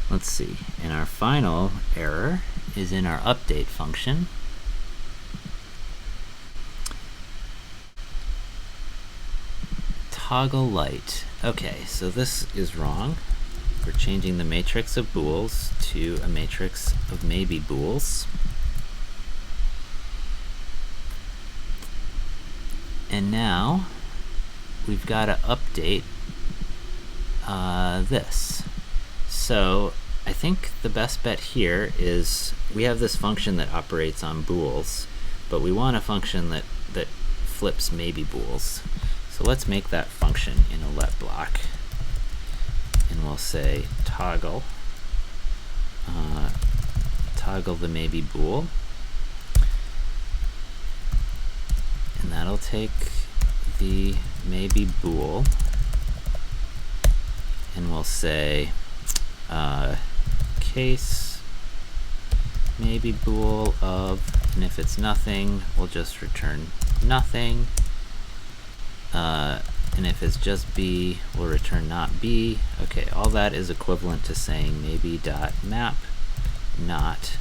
Let's see, and our final error is in our update function. Toggle light. Okay, so this is wrong. We're changing the matrix of bools to a matrix of maybe bools. And now we've got to update this. So I think the best bet here is we have this function that operates on bools, but we want a function that flips maybe bools. So let's make that function in a let block, and we'll say toggle toggle the maybe bool, and that'll take the maybe bool, and we'll say case maybe bool of, and if it's nothing, we'll just return nothing. And if it's just b, we'll return not b. Okay, all that is equivalent to saying maybe dot map not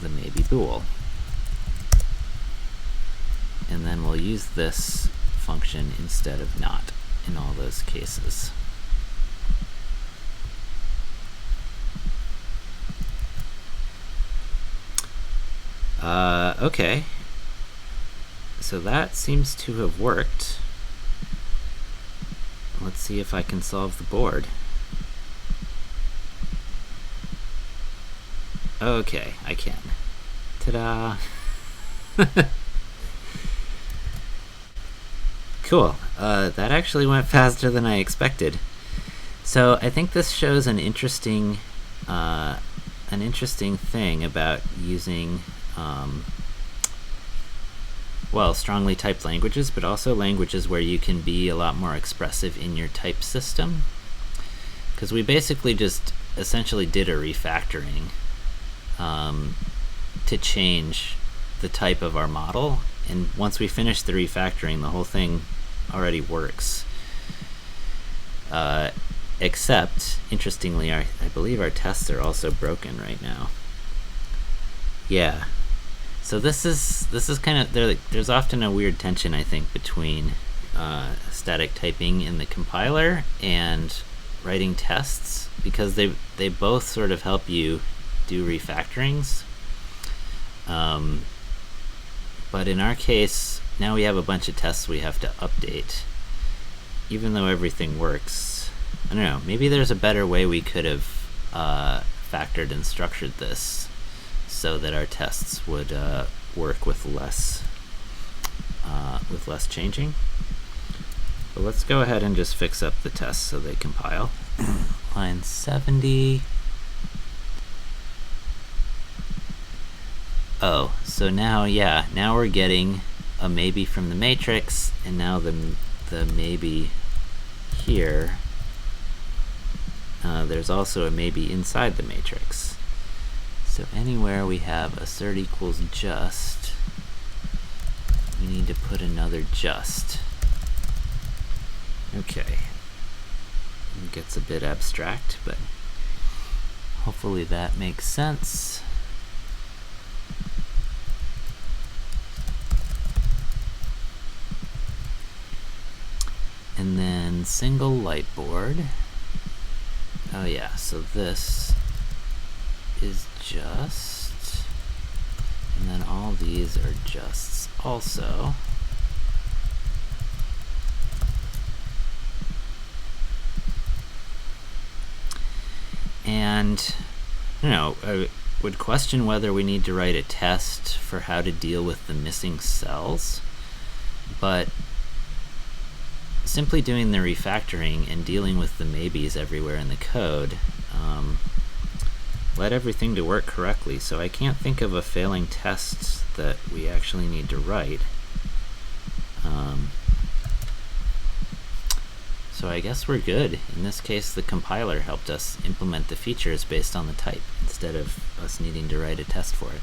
the maybe bool. And then we'll use this function instead of not in all those cases. Okay, so that seems to have worked. Let's see if I can solve the board. Okay, I can. Ta-da! Cool. That actually went faster than I expected. So I think this shows an interesting thing about using well, strongly typed languages, but also languages where you can be a lot more expressive in your type system. Because we basically just essentially did a refactoring to change the type of our model, and once we finish the refactoring, the whole thing already works. Except, interestingly, I believe our tests are also broken right now. Yeah. So this is kind of, there's often a weird tension, I think, between static typing in the compiler and writing tests, because they both sort of help you do refactorings. But in our case, now we have a bunch of tests we have to update, even though everything works. I don't know, maybe there's a better way we could have factored and structured this so that our tests would work with less changing. But let's go ahead and just fix up the tests so they compile. Line 70. Oh, so now, yeah, now we're getting a maybe from the matrix, and now the maybe here, there's also a maybe inside the matrix. So anywhere we have assert equals just, we need to put another just. Okay. It gets a bit abstract, but hopefully that makes sense. And then single light board. Oh yeah, so this is just, and then all these are justs also. And I would question whether we need to write a test for how to deal with the missing cells, but simply doing the refactoring and dealing with the maybes everywhere in the code led everything to work correctly, so I can't think of a failing test that we actually need to write. So I guess we're good. In this case, the compiler helped us implement the features based on the type instead of us needing to write a test for it.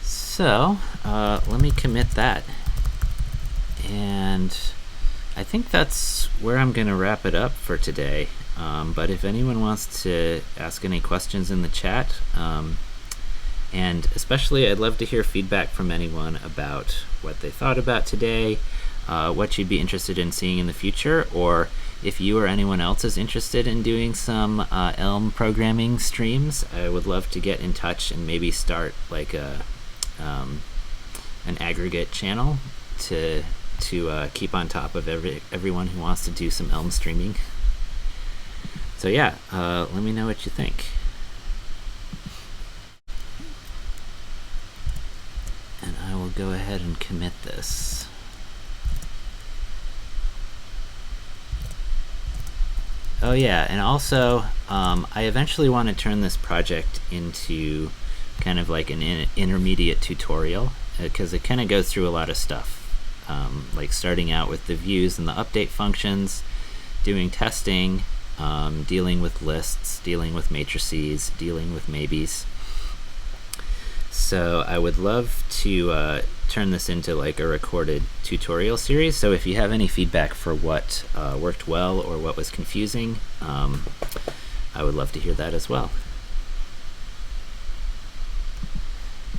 So let me commit that. And I think that's where I'm going to wrap it up for today. But if anyone wants to ask any questions in the chat, and especially I'd love to hear feedback from anyone about what they thought about today, what you'd be interested in seeing in the future, or if you or anyone else is interested in doing some Elm programming streams, I would love to get in touch and maybe start like an aggregate channel to keep on top of everyone who wants to do some Elm streaming. So yeah, let me know what you think. And I will go ahead and commit this. Oh yeah, and also I eventually want to turn this project into kind of like an intermediate tutorial, because it kind of goes through a lot of stuff. Like starting out with the views and the update functions, doing testing, dealing with lists, dealing with matrices, dealing with maybes. So I would love to turn this into like a recorded tutorial series. So if you have any feedback for what worked well or what was confusing, I would love to hear that as well.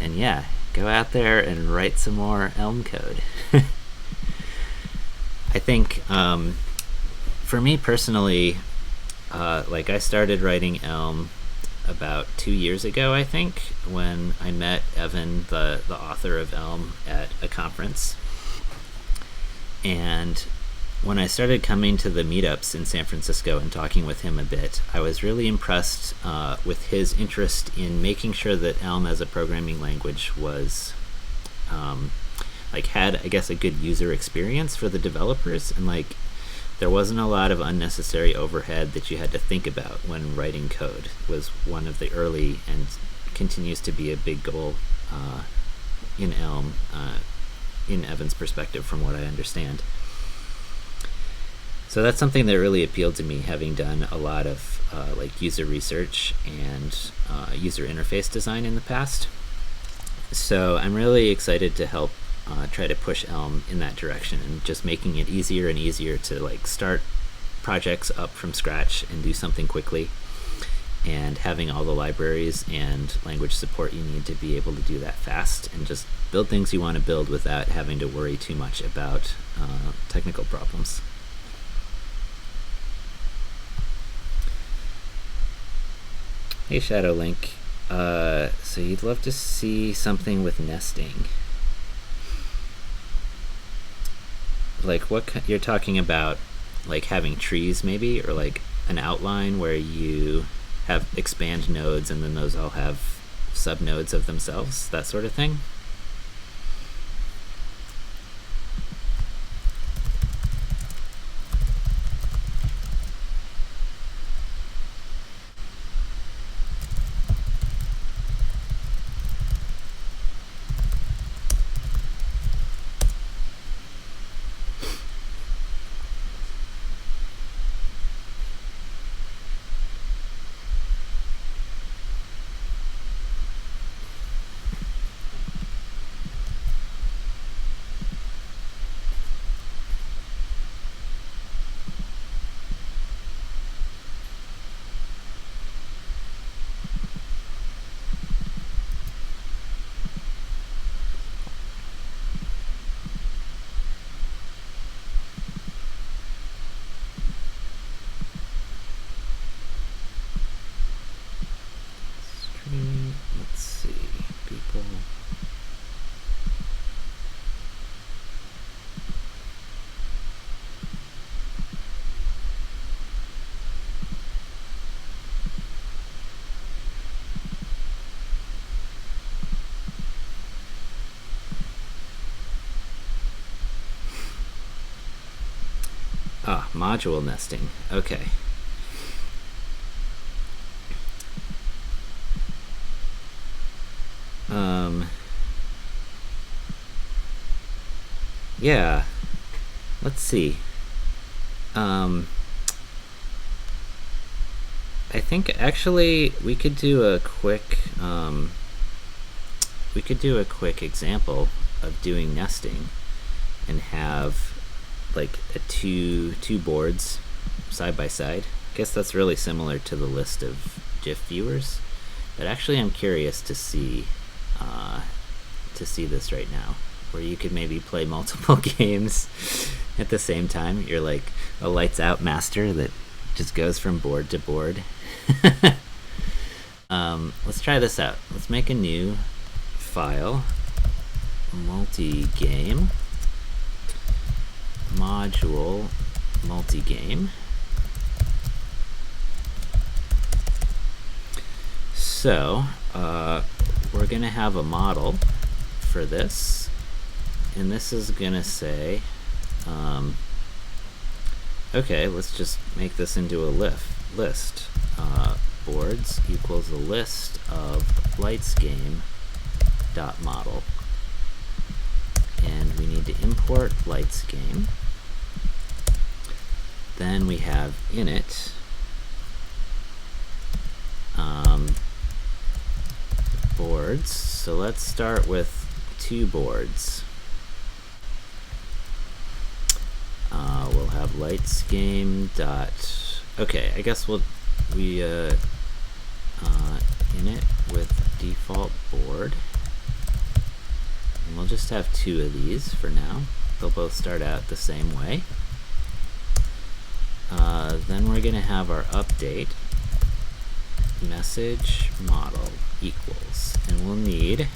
And yeah, go out there and write some more Elm code. I think for me personally, like I started writing Elm about 2 years ago, I think, when I met Evan, the author of Elm, at a conference. And when I started coming to the meetups in San Francisco and talking with him a bit, I was really impressed with his interest in making sure that Elm as a programming language was like had, I guess, a good user experience for the developers, and like there wasn't a lot of unnecessary overhead that you had to think about when writing code. It was one of the early and continues to be a big goal in Elm, in Evan's perspective, from what I understand. So that's something that really appealed to me, having done a lot of like user research and user interface design in the past. So I'm really excited to help try to push Elm in that direction, and just making it easier and easier to like start projects up from scratch and do something quickly, and having all the libraries and language support you need to be able to do that fast and just build things you want to build without having to worry too much about technical problems. Hey Shadow Link, so you'd love to see something with nesting. Like what you're talking about, like having trees maybe, or like an outline where you have expand nodes and then those all have subnodes of themselves, that sort of thing? Let's see, people. Ah, module nesting. Okay. Yeah, let's see. I think actually we could do a quick example of doing nesting and have like two boards side by side. I guess that's really similar to the list of GIF viewers, but actually I'm curious to see this right now, where you could maybe play multiple games at the same time. You're like a lights out master that just goes from board to board. Let's try this out. Let's make a new file, multi-game, module, multi-game. So we're gonna have a model for this, and this is gonna say, okay, let's just make this into a list. Boards equals a list of lights game dot model, and we need to import lights game. Then we have init boards. So let's start with 2 boards. We'll have lights game dot. Okay, I guess we init with default board, and we'll just have 2 of these for now. They'll both start out the same way. Then we're going to have our update message model equals, and we'll need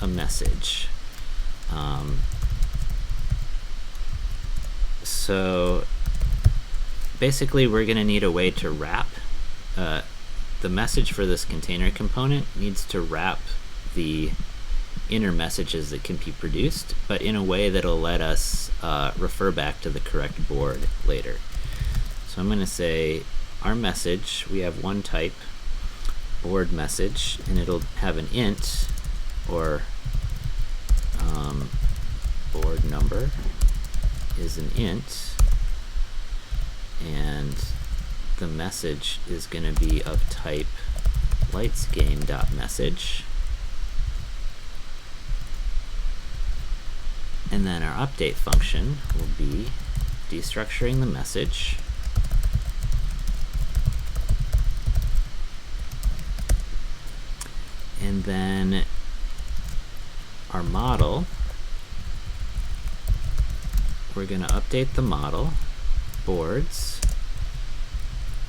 a message. So basically we're going to need a way to wrap the message for this container component needs to wrap the inner messages that can be produced, but in a way that'll let us refer back to the correct board later. So I'm going to say our message, we have one type, board message, and it'll have an int, or board number is an int, and the message is going to be of type lightsGame.message. And then our update function will be destructuring the message, and then our model, we're going to update the model, boards,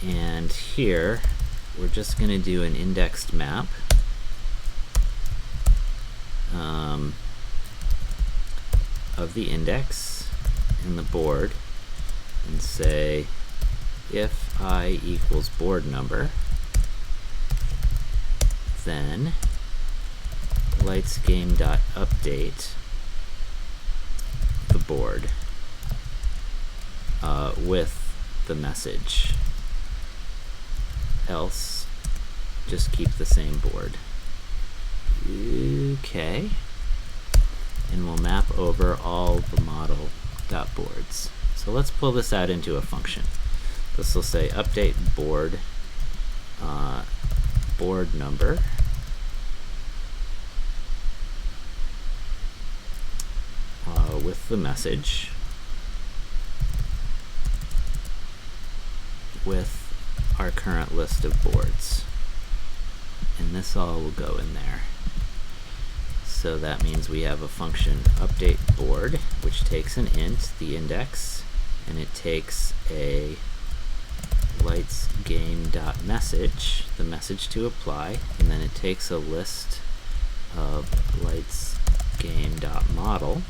and here we're just going to do an indexed map of the index in the board, and say if I equals board number, then lightsGame.update the board with the message, else just keep the same board. Okay, and we'll map over all the model.boards. So let's pull this out into a function. This will say update board board number with the message with our current list of boards, and this all will go in there. So that means we have a function update board, which takes an int, the index, and it takes a lightsGame.message, the message to apply, and then it takes a list of lightsGame.model,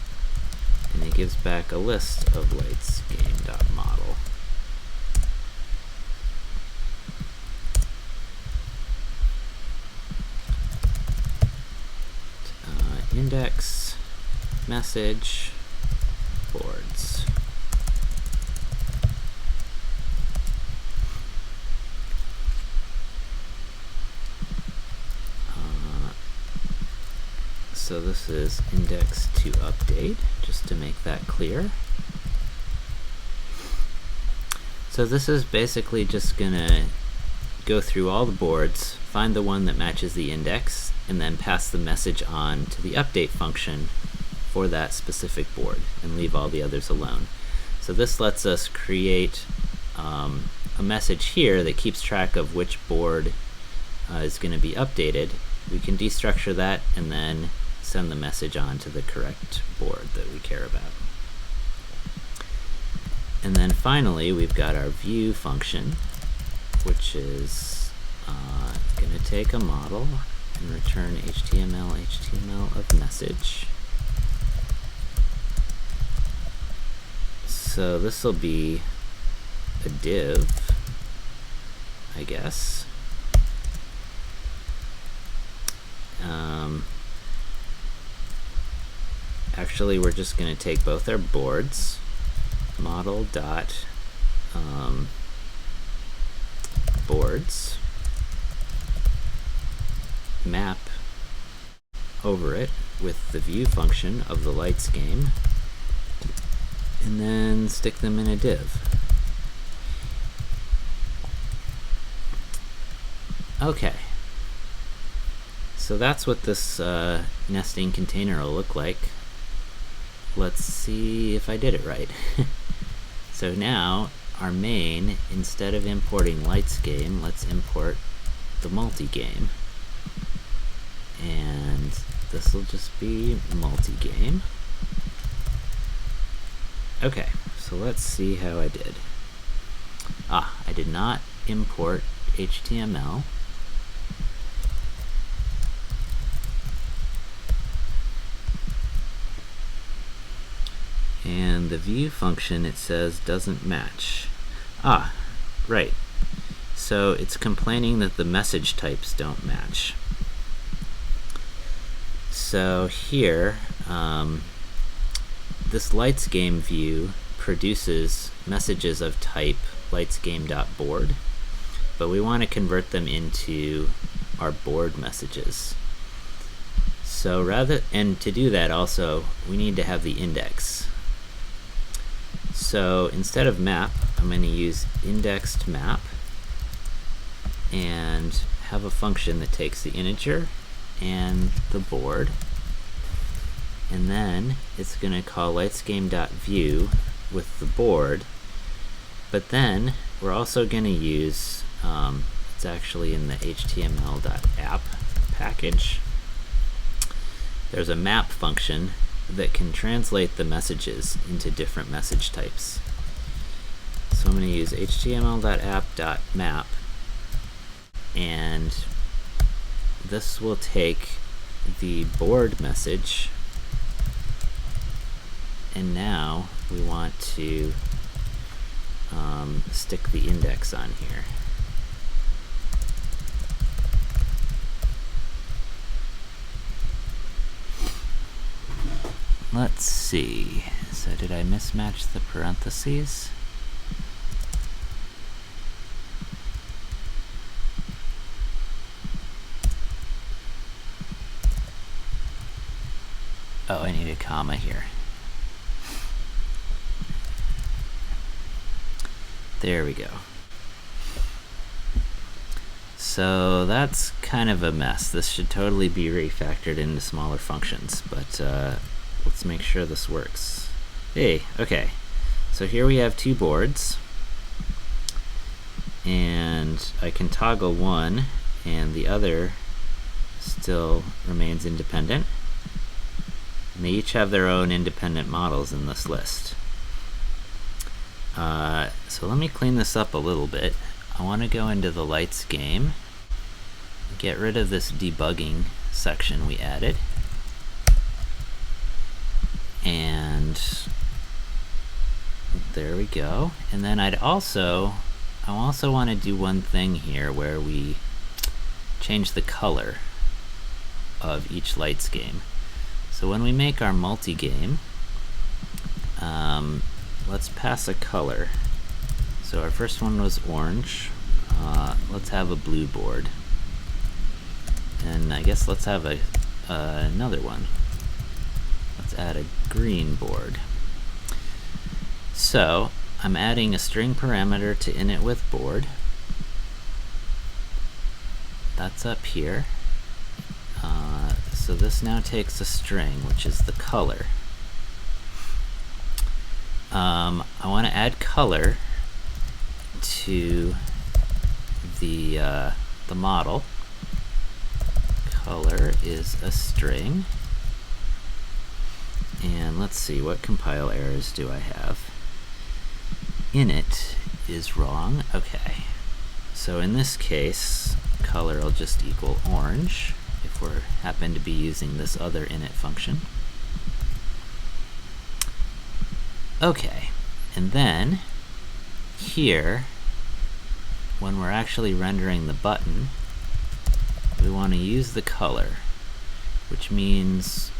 and it gives back a list of lightsGame.model. Index, message, boards. So this is index to update, just to make that clear. So this is basically just gonna go through all the boards, find the one that matches the index, and then pass the message on to the update function for that specific board, and leave all the others alone. So this lets us create a message here that keeps track of which board is going to be updated. We can destructure that and then send the message on to the correct board that we care about. And then finally we've got our view function, which is going to take a model and return HTML of message. So this will be a div, I guess. Actually, we're just going to take both our boards, model dot boards, map over it with the view function of the lights game, and then stick them in a div. Okay, So that's what this nesting container will look like. Let's see if I did it right. So now our main, instead of importing lights game, let's import the multi-game. And this will just be multi-game. Okay, so let's see how I did. I did not import HTML. And the view function, it says, doesn't match. Right. So it's complaining that the message types don't match. So here, this lights game view produces messages of type lightsgame.board, but we want to convert them into our board messages. So and to do that also, we need to have the index. So instead of map, I'm going to use indexed map and have a function that takes the integer and the board, and then it's going to call lightsgame.view with the board, but then we're also going to use, it's actually in the html.app package, there's a map function that can translate the messages into different message types. So I'm going to use html.app.map, and this will take the board message, and now we want to stick the index on here. Let's see, so did I mismatch the parentheses? Oh, I need a comma here. There we go. So that's kind of a mess. This should totally be refactored into smaller functions, but let's make sure this works. Hey, okay. So here we have two boards, and I can toggle one, and the other still remains independent. And they each have their own independent models in this list. So let me clean this up a little bit. I want to go into the lights game, get rid of this debugging section we added, and there we go. And then I also want to do one thing here where we change the color of each lights game. So when we make our multi-game, let's pass a color. So our first one was orange. Let's have a blue board. And I guess let's have another one. Let's add a green board. So I'm adding a string parameter to init with board. That's up here. So this now takes a string, which is the color. I want to add color to the model. Color is a string. And let's see, what compile errors do I have? Init is wrong. Okay. So in this case, color will just equal orange if we happen to be using this other init function. Okay, and then here, when we're actually rendering the button, we want to use the color, which means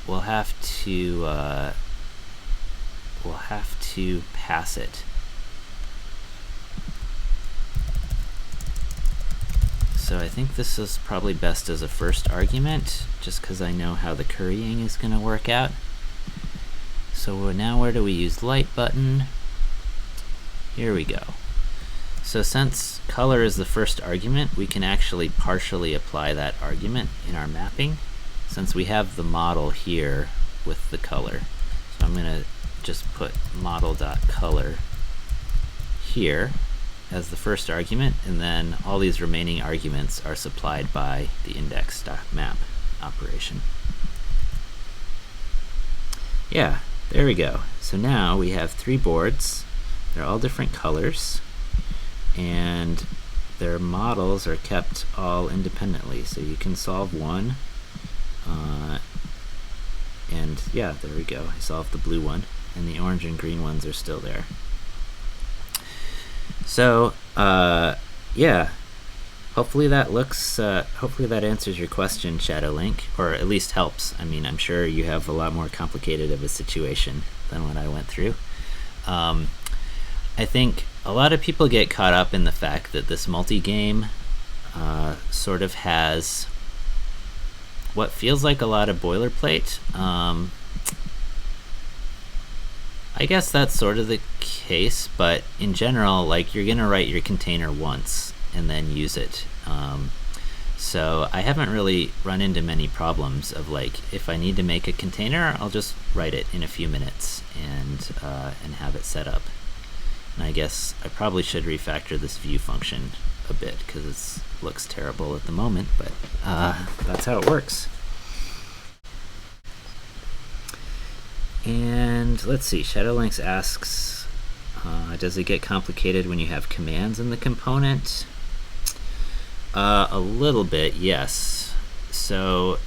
we'll have to pass it. So I think this is probably best as a first argument, just because I know how the currying is going to work out. So now where do we use light button? Here we go. So since color is the first argument, we can actually partially apply that argument in our mapping, since we have the model here with the color. So I'm going to just put model.color here as the first argument, and then all these remaining arguments are supplied by the index.map operation. Yeah, there we go. So now we have 3 boards. They're all different colors, and their models are kept all independently. So you can solve one, and yeah, there we go. I solved the blue one, and the orange and green ones are still there. So yeah, hopefully that answers your question, Shadowlink, or at least helps. I mean, I'm sure you have a lot more complicated of a situation than what I went through. I think a lot of people get caught up in the fact that this multi-game sort of has what feels like a lot of boilerplate. I guess that's sort of the case, but in general, like, you're gonna write your container once and then use it. So I haven't really run into many problems of, like, if I need to make a container, I'll just write it in a few minutes and have it set up. And I guess I probably should refactor this view function a bit because it looks terrible at the moment, but that's how it works. And let's see, Shadowlinks asks, does it get complicated when you have commands in the component? A little bit, yes. So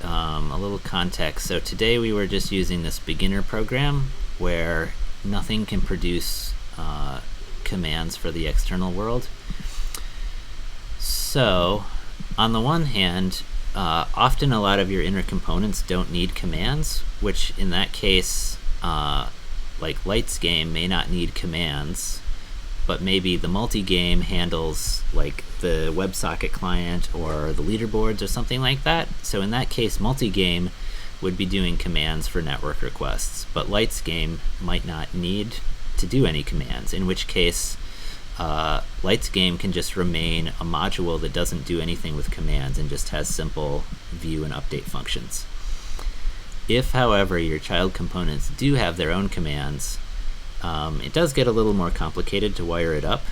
a little context. So today we were just using this beginner program where nothing can produce commands for the external world. So on the one hand, often a lot of your inner components don't need commands, which in that case, like Lights game may not need commands, but maybe the multi-game handles like the WebSocket client or the leaderboards or something like that. So in that case, multi-game would be doing commands for network requests, but Lights game might not need to do any commands, in which case Lights game can just remain a module that doesn't do anything with commands and just has simple view and update functions. If, however, your child components do have their own commands, it does get a little more complicated to wire it up.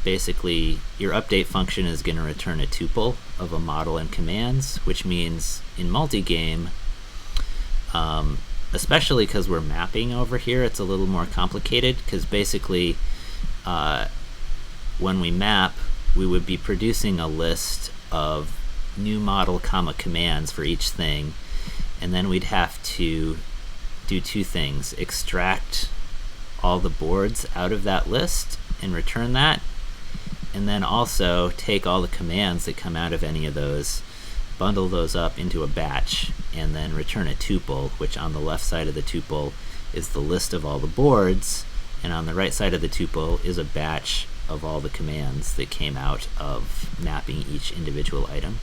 Basically, your update function is going to return a tuple of a model and commands, which means in multi-game, especially because we're mapping over here, it's a little more complicated, because basically when we map, we would be producing a list of new model comma commands for each thing, and then we'd have to do 2 things: extract all the boards out of that list and return that, and then also take all the commands that come out of any of those, bundle those up into a batch, and then return a tuple, which on the left side of the tuple is the list of all the boards, and on the right side of the tuple is a batch of all the commands that came out of mapping each individual item.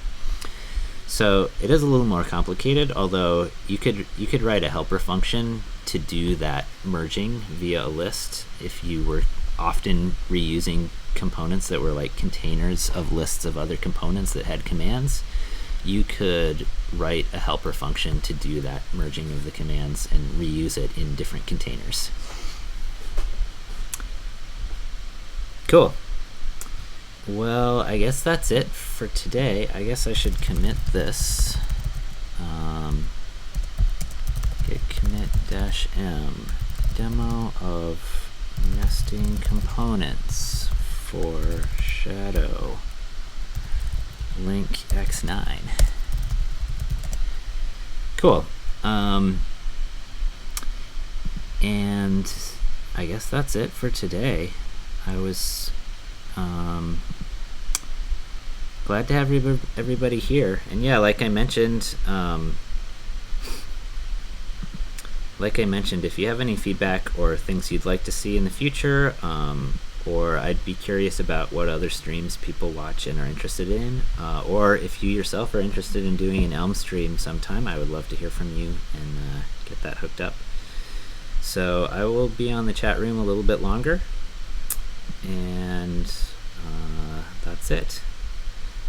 So it is a little more complicated, although you could write a helper function to do that merging via a list if you were often reusing components that were like containers of lists of other components that had commands. You could write a helper function to do that merging of the commands and reuse it in different containers. Cool. Well, I guess that's it for today. I guess I should commit this. Git commit -m demo of nesting components for Shadow link x9. Cool. And I guess that's it for today. I was glad to have everybody here, and yeah, like I mentioned, if you have any feedback or things you'd like to see in the future, or I'd be curious about what other streams people watch and are interested in, or if you yourself are interested in doing an Elm stream sometime, I would love to hear from you and get that hooked up. So I will be on the chat room a little bit longer, and that's it.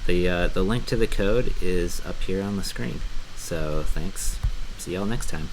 The link to the code is up here on the screen. So thanks. See y'all next time.